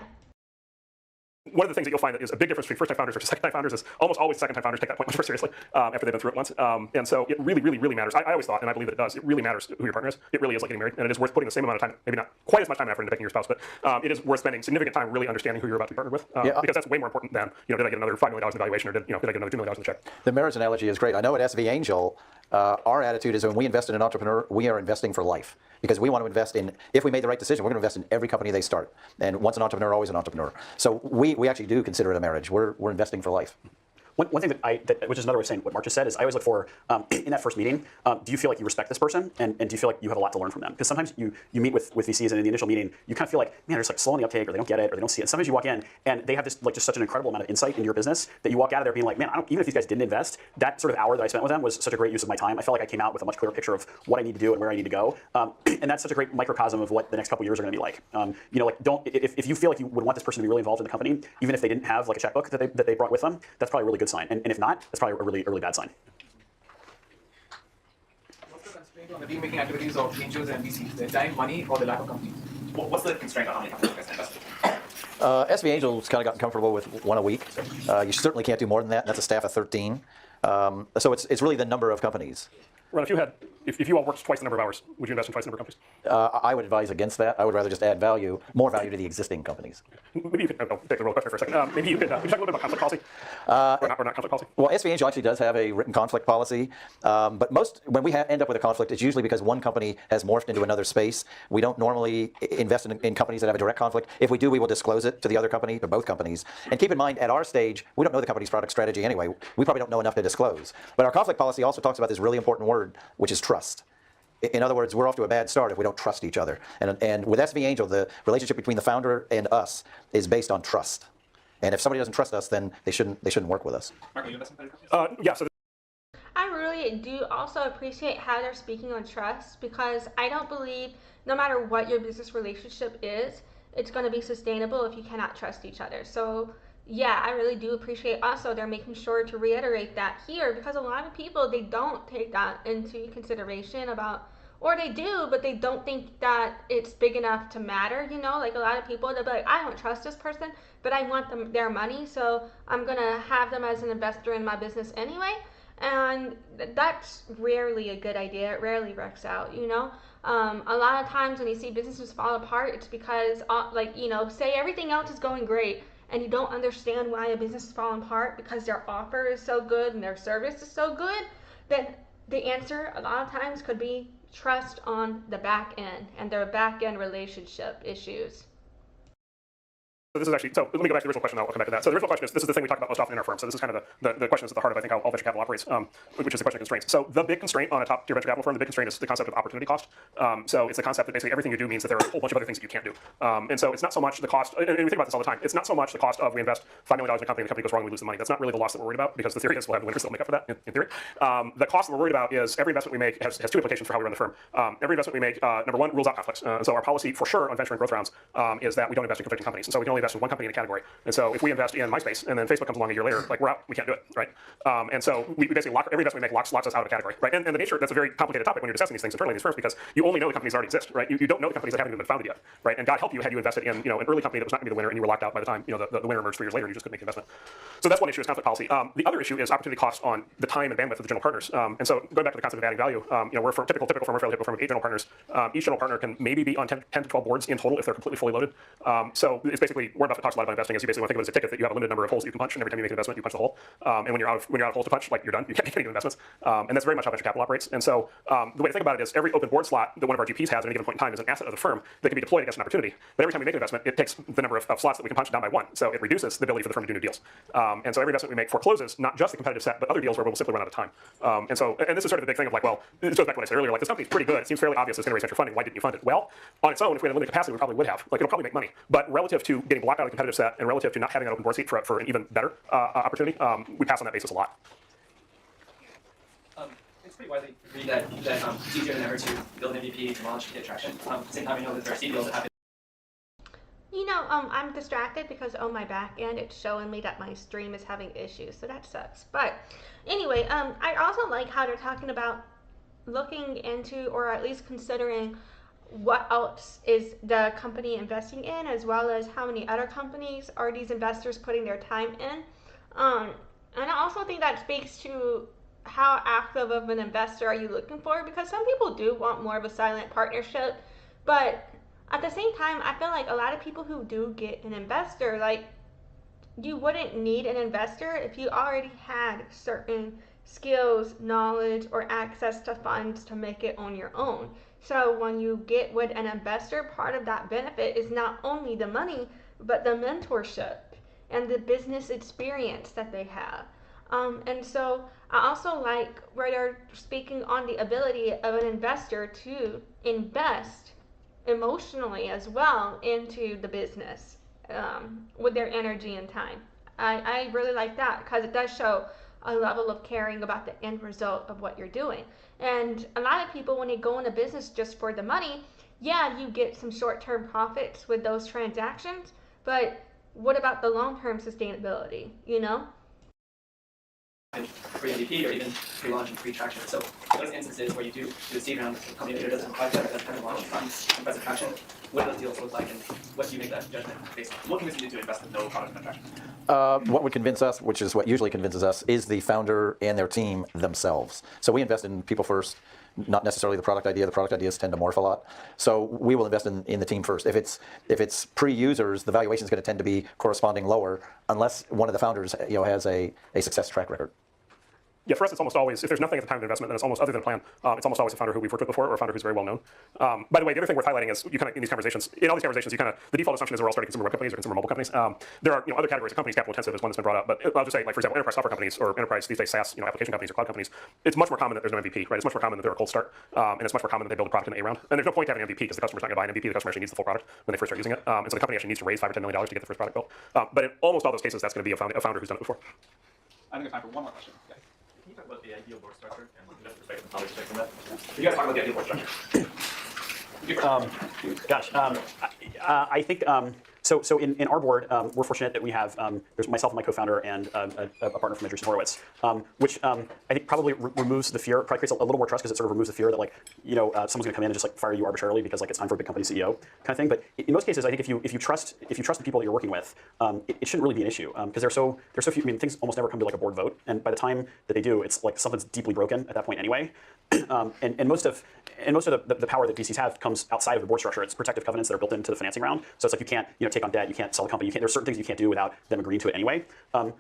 One of the things that you'll find that is a big difference between first-time founders versus second-time founders is almost always second-time founders take that point much more seriously after they've been through it once. And so it really, really, really matters. I always thought, and I believe that it does, it really matters who your partner is. It really is like getting married, and it is worth putting the same amount of time, maybe not quite as much time and effort into picking your spouse, but it is worth spending significant time really understanding who you're about to be partnered with, because that's way more important than, did I get another $5 million in valuation, or did I get another $2 million in the check? The marriage analogy is great. I know at SV Angel, our attitude is when we invest in an entrepreneur, we are investing for life, because we want to invest in, if we made the right decision, we're going to invest in every company they start. And once an entrepreneur, always an entrepreneur. So we actually do consider it a marriage. We're investing for life. one thing which is another way of saying what Mark just said, is I always look for, in that first meeting, do you feel like you respect this person, and do you feel like you have a lot to learn from them? Because sometimes you meet with VCs, and in the initial meeting, you kind of feel like, man, they're just like slow on the uptake, or they don't get it, or they don't see it. Sometimes you walk in, and they have this like just such an incredible amount of insight into your business that you walk out of there being like, man, even if these guys didn't invest, that sort of hour that I spent with them was such a great use of my time. I felt like I came out with a much clearer picture of what I need to do and where I need to go, and that's such a great microcosm of what the next couple years are going to be like. Like if you feel like you would want this person to be really involved in the company, even if they didn't have like a checkbook that they brought with them, that's probably a really good sign. And if not, that's probably a really bad sign. What's the constraint on the deal-making activities of angels and VCs? The time, money, or the lack of companies? What's the constraint on how many companies you guys can invest in? SV Angel's kind of gotten comfortable with one a week. You certainly can't do more than that. That's a staff of 13. So it's really the number of companies. Ron, if you all worked twice the number of hours, would you invest in twice the number of companies? I would advise against that. I would rather just add more value to the existing companies. Maybe you could take the real question for a second. Maybe you could talk a little bit about conflict policy, or not conflict policy. Well, SV Angel actually does have a written conflict policy, but when we end up with a conflict, it's usually because one company has morphed into another space. We don't normally invest in companies that have a direct conflict. If we do, we will disclose it to the other company, to both companies. And keep in mind, at our stage, we don't know the company's product strategy anyway. We probably don't know enough to disclose. But our conflict policy also talks about this really important word, which is trust. In other words, we're off to a bad start if we don't trust each other. And with SV Angel, the relationship between the founder and us is based on trust. And if somebody doesn't trust us, then they shouldn't work with us. Mark, are you investing in companies? Yeah. So I really do also appreciate how they're speaking on trust, because I don't believe no matter what your business relationship is, it's going to be sustainable if you cannot trust each other. So yeah, I really do appreciate also they're making sure to reiterate that here, because a lot of people, they don't take that into consideration about, or they do, but they don't think that it's big enough to matter, like a lot of people, they'll be like, I don't trust this person, but I want their money, so I'm gonna have them as an investor in my business anyway. And that's rarely a good idea. It rarely works out, a lot of times when you see businesses fall apart, it's because say everything else is going great, and you don't understand why a business is falling apart because their offer is so good and their service is so good, then the answer a lot of times could be trust on the back end and their back end relationship issues. So this is actually, so let me go back to the original question, I'll come back to that. So the original question is, this is the thing we talk about most often in our firm. So this is kind of the question that's at the heart of, I think, how all venture capital operates, which is the question of constraints. So the big constraint on a top tier venture capital firm, the big constraint is the concept of opportunity cost. So it's the concept that basically everything you do means that there are a whole bunch of other things that you can't do. And so it's not so much the cost, and we think about this all the time, it's not so much the cost of we invest $5 million in a company and the company goes wrong and we lose the money. That's not really the loss that we're worried about, because the theory is we'll have the winners that will make up for that, in theory. The cost that we're worried about is every investment we make has two implications for how we run the firm. Every investment we make, number one, rules out conflicts. So our policy for sure on venture and growth rounds is that we don't invest in conflicting companies. And so we can only invest in one company in a category. And so if we invest in MySpace and then Facebook comes along a year later, like we're out, we can't do it, right? And so we basically lock every investment we make locks us out of a category, right? And the nature, that's a very complicated topic when you're discussing these things internally in these firms, because you only know the companies that already exist, right? You don't know the companies that haven't even been founded yet, right? And God help you had you invested in an early company that was not going to be the winner and you were locked out by the time the winner emerged 3 years later and you just couldn't make the investment. So that's one issue, is conflict policy. The other issue is opportunity cost on the time and bandwidth of the general partners. And so going back to the concept of adding value, we're for typical firm, we're fairly typical firm of 8 general partners. Each general partner can maybe be on 10 to 12 boards in total if they're completely fully loaded. So it's basically, Warren Buffett talks a lot about investing, as you basically want to think of it as a ticket that you have a limited number of holes that you can punch, and every time you make an investment, you punch the hole. And when you're out of holes to punch, like you're done. You can't make any investments. And that's very much how venture capital operates. And so the way to think about it is every open board slot that one of our GPs has at any given point in time is an asset of the firm that can be deployed against an opportunity. But every time we make an investment, it takes the number of slots that we can punch down by 1. So it reduces the ability for the firm to do new deals. And so every investment we make forecloses not just the competitive set, but other deals where we'll simply run out of time. And this is sort of the big thing of like, well, this goes back to what I said earlier, like this company's pretty good. It seems fairly obvious it's going to raise venture funding. Why didn't you fund it? Well, on its own, if we had limited capacity, we probably would have. Like it'll probably make money. But relative to getting blocked out of the competitive set and relative to not having an open board seat for an even better opportunity, we pass on that basis a lot. It's pretty widely agreed that it's easier than ever to build an MVP, to launch, get traction. At the same time, we know that there are seed deals that happen. I'm distracted because on my back end it's showing me that my stream is having issues, so that sucks. But anyway, I also like how they're talking about looking into, or at least considering, what else is the company investing in, as well as how many other companies are these investors putting their time in. And I also think that speaks to how active of an investor are you looking for, because some people do want more of a silent partnership, but at the same time, I feel like a lot of people who do get an investor, like, you wouldn't need an investor if you already had certain skills, knowledge, or access to funds to make it on your own. So when you get with an investor, part of that benefit is not only the money, but the mentorship and the business experience that they have. And so I also like where they're speaking on the ability of an investor to invest emotionally as well into the business with their energy and time. I really like that because it does show a level of caring about the end result of what you're doing. And a lot of people, when they go into business just for the money, yeah, you get some short-term profits with those transactions, but what about the long-term sustainability, you know? Pre-MVP or even pre-launch and pre-traction. So those instances where you do the seed round, the company later doesn't quite get that kind of launch funds and present traction, what do those deals look like and what do you make that judgment based on? What convinces you to invest in no product and no traction? What would convince us, which is what usually convinces us, is the founder and their team themselves. So we invest in people first, not necessarily the product idea. The product ideas tend to morph a lot. So we will invest in the team first. If it's pre-users, the valuation is going to tend to be corresponding lower unless one of the founders has a success track record. Yeah, for us, it's almost always, if there's nothing at the time of investment, then it's almost, other than a plan, it's almost always a founder who we've worked with before or a founder who's very well known. By the way, the other thing worth highlighting is you kind of, in these conversations, the default assumption is we're all starting consumer web companies or consumer mobile companies. There are other categories of companies. Capital intensive is one that's been brought up, but I'll just say, like, for example, enterprise software companies or enterprise these days SaaS application companies or cloud companies, it's much more common that there's no MVP, right? It's much more common that they're a cold start, and it's much more common that they build a product in the A round. And there's no point to having an MVP because the customer's not going to buy an MVP. The customer actually needs the full product when they first start using it, and so the company actually needs to raise $5 or $10 million to get the first product built. But in almost all those cases, that's going to be a founder who's done it before. I think it's time for one more question. Yeah. Can you talk about the ideal board structure and the perspective, how they take from that? You guys talk about the ideal board structure. I think so. In our board, we're fortunate that we have there's myself and my co-founder and a partner from Andreessen Horowitz, which I think probably removes the fear, probably creates a little more trust because it sort of removes the fear that someone's going to come in and just like fire you arbitrarily because like it's time for a big company CEO kind of thing. But in most cases, I think if you trust the people that you're working with, it shouldn't really be an issue because there's so few. I mean, things almost never come to like a board vote, and by the time that they do, it's like something's deeply broken at that point anyway. And most of the power that VCs have comes outside of the board structure. It's protective covenants that are built into the financing round. So it's like you can't take on debt, you can't sell the company, there's certain things you can't do without them agreeing to it anyway.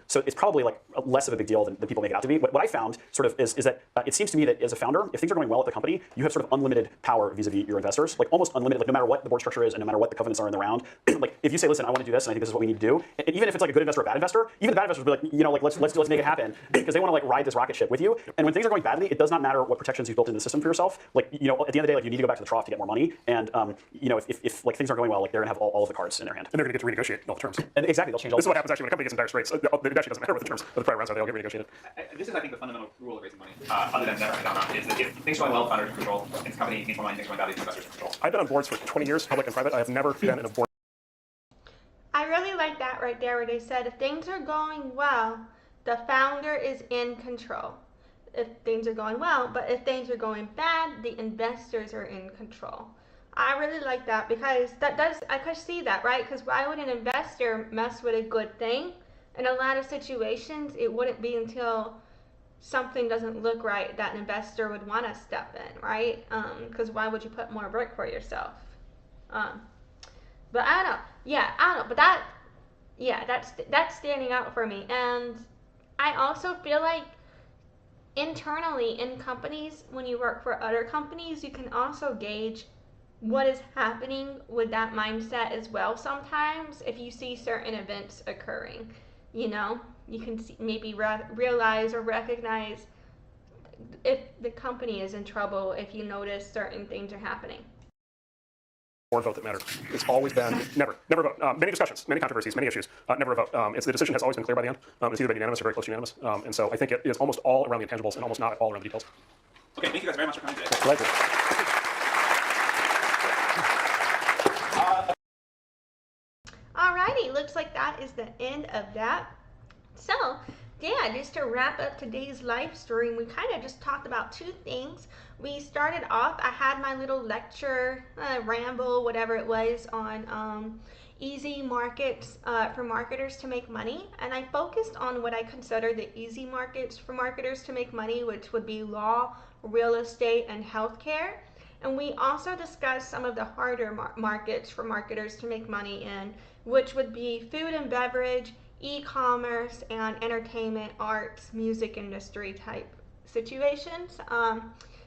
So it's probably like less of a big deal than people make it out to be. What I found sort of is that it seems to me that as a founder, if things are going well at the company, you have sort of unlimited power vis-a-vis your investors, like almost unlimited, like no matter what the board structure is and no matter what the covenants are in the round. Like if you say, listen, I want to do this and I think this is what we need to do, and even if it's like a good investor or a bad investor, even the bad investors will be like, let's make it happen because they want to like ride this rocket ship with you. And when things are going badly, it does not matter what protections you've built into the system for yourself. Like at the end of the day, like you need to go back to the trough to get more money. And if like things aren't going well, like they're gonna have all of the cards in their hand. And they're going to get to renegotiate all the terms. And exactly, they'll change all. This is what happens actually when a company gets in dire straits. It actually doesn't matter what the terms of the prior rounds are; they all get renegotiated. This is, I think, the fundamental rule of raising money, other than never down round, is that if things are going well, the founder is in control. If the company needs more money, things are going badly, the investors are in control. I've been on boards for 20 years, public and private. I have never been in a board. I really like that right there where they said if things are going well, the founder is in control. If things are going well, but if things are going bad, the investors are in control. I really like that because I could see that, right? Because why would an investor mess with a good thing? In a lot of situations, it wouldn't be until something doesn't look right that an investor would want to step in, right? Because why would you put more work for yourself? But I don't know. Yeah, I don't know. But that's standing out for me. And I also feel like internally in companies, when you work for other companies, you can also gauge what is happening with that mindset as well. Sometimes if you see certain events occurring, you can maybe realize or recognize if the company is in trouble if you notice certain things are happening. Board vote that matters. It's always been never vote. Many discussions, many controversies, many issues. Never a vote. The decision has always been clear by the end. It's either been unanimous or very close to unanimous. And so I think it is almost all around the intangibles and almost not all around the details. Okay, thank you guys very much for coming today. It's a pleasure. Alrighty, looks like that is the end of that. So, yeah, just to wrap up today's live stream, we kind of just talked about two things. We started off, I had my little lecture, ramble, whatever it was, on easy markets for marketers to make money. And I focused on what I consider the easy markets for marketers to make money, which would be law, real estate, and healthcare. And we also discussed some of the harder markets for marketers to make money in, which would be food and beverage, e-commerce, and entertainment, arts, music industry type situations.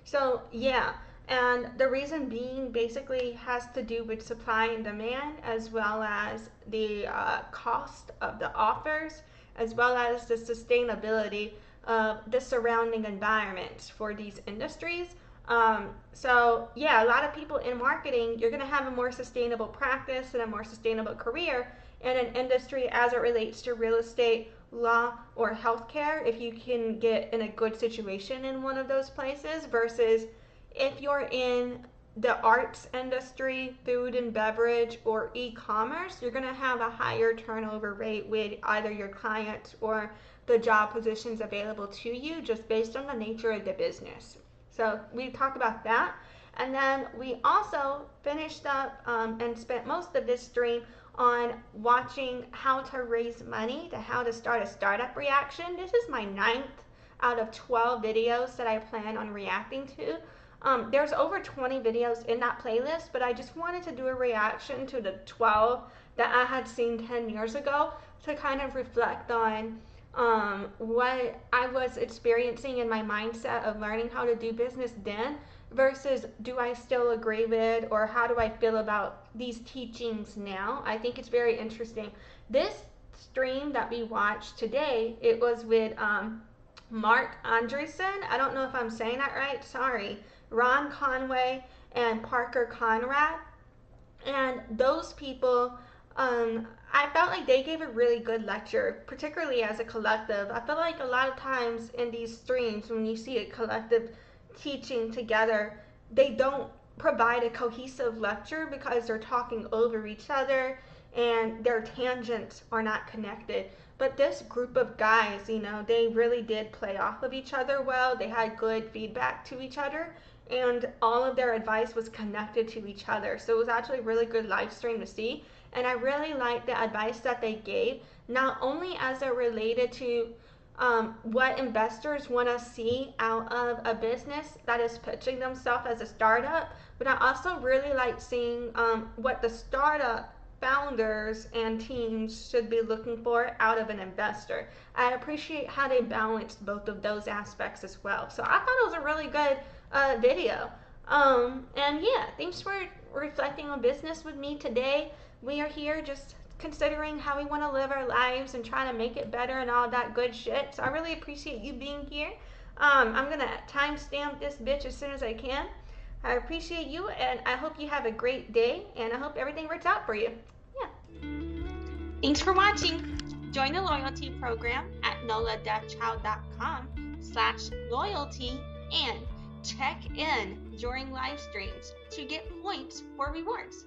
So yeah, and the reason being basically has to do with supply and demand, as well as the cost of the offers, as well as the sustainability of the surrounding environment for these industries. So yeah, a lot of people in marketing, you're going to have a more sustainable practice and a more sustainable career in an industry as it relates to real estate, law, or healthcare, if you can get in a good situation in one of those places, versus if you're in the arts industry, food and beverage, or e-commerce, you're going to have a higher turnover rate with either your clients or the job positions available to you, just based on the nature of the business. So we talked about that. And then we also finished up and spent most of this stream on watching how to raise money, to how to start a startup reaction. This is my 9th out of 12 videos that I plan on reacting to. There's over 20 videos in that playlist, but I just wanted to do a reaction to the 12 that I had seen 10 years ago to kind of reflect on what I was experiencing in my mindset of learning how to do business then versus do I still agree with, or how do I feel about these teachings now. I think it's very interesting. This stream that we watched today, it was with Marc Andreessen. I don't know if I'm saying that right, sorry. Ron Conway and Parker Conrad. And those people, I felt like they gave a really good lecture, particularly as a collective. I feel like a lot of times in these streams, when you see a collective teaching together, they don't provide a cohesive lecture because they're talking over each other and their tangents are not connected. But this group of guys, you know, they really did play off of each other well. They had good feedback to each other, and all of their advice was connected to each other. So it was actually a really good live stream to see. And I really liked the advice that they gave, not only as it related to what investors want to see out of a business that is pitching themselves as a startup, but I also really like seeing what the startup founders and teams should be looking for out of an investor. I appreciate how they balanced both of those aspects as well. So I thought it was a really good video. And yeah, thanks for reflecting on business with me today. We are here just considering how we want to live our lives and trying to make it better and all that good shit. So I really appreciate you being here. I'm going to timestamp this bitch as soon as I can. I appreciate you, and I hope you have a great day, and I hope everything works out for you. Yeah. Thanks for watching. Join the loyalty program at noladevchild.com/loyalty and check in during live streams to get points for rewards.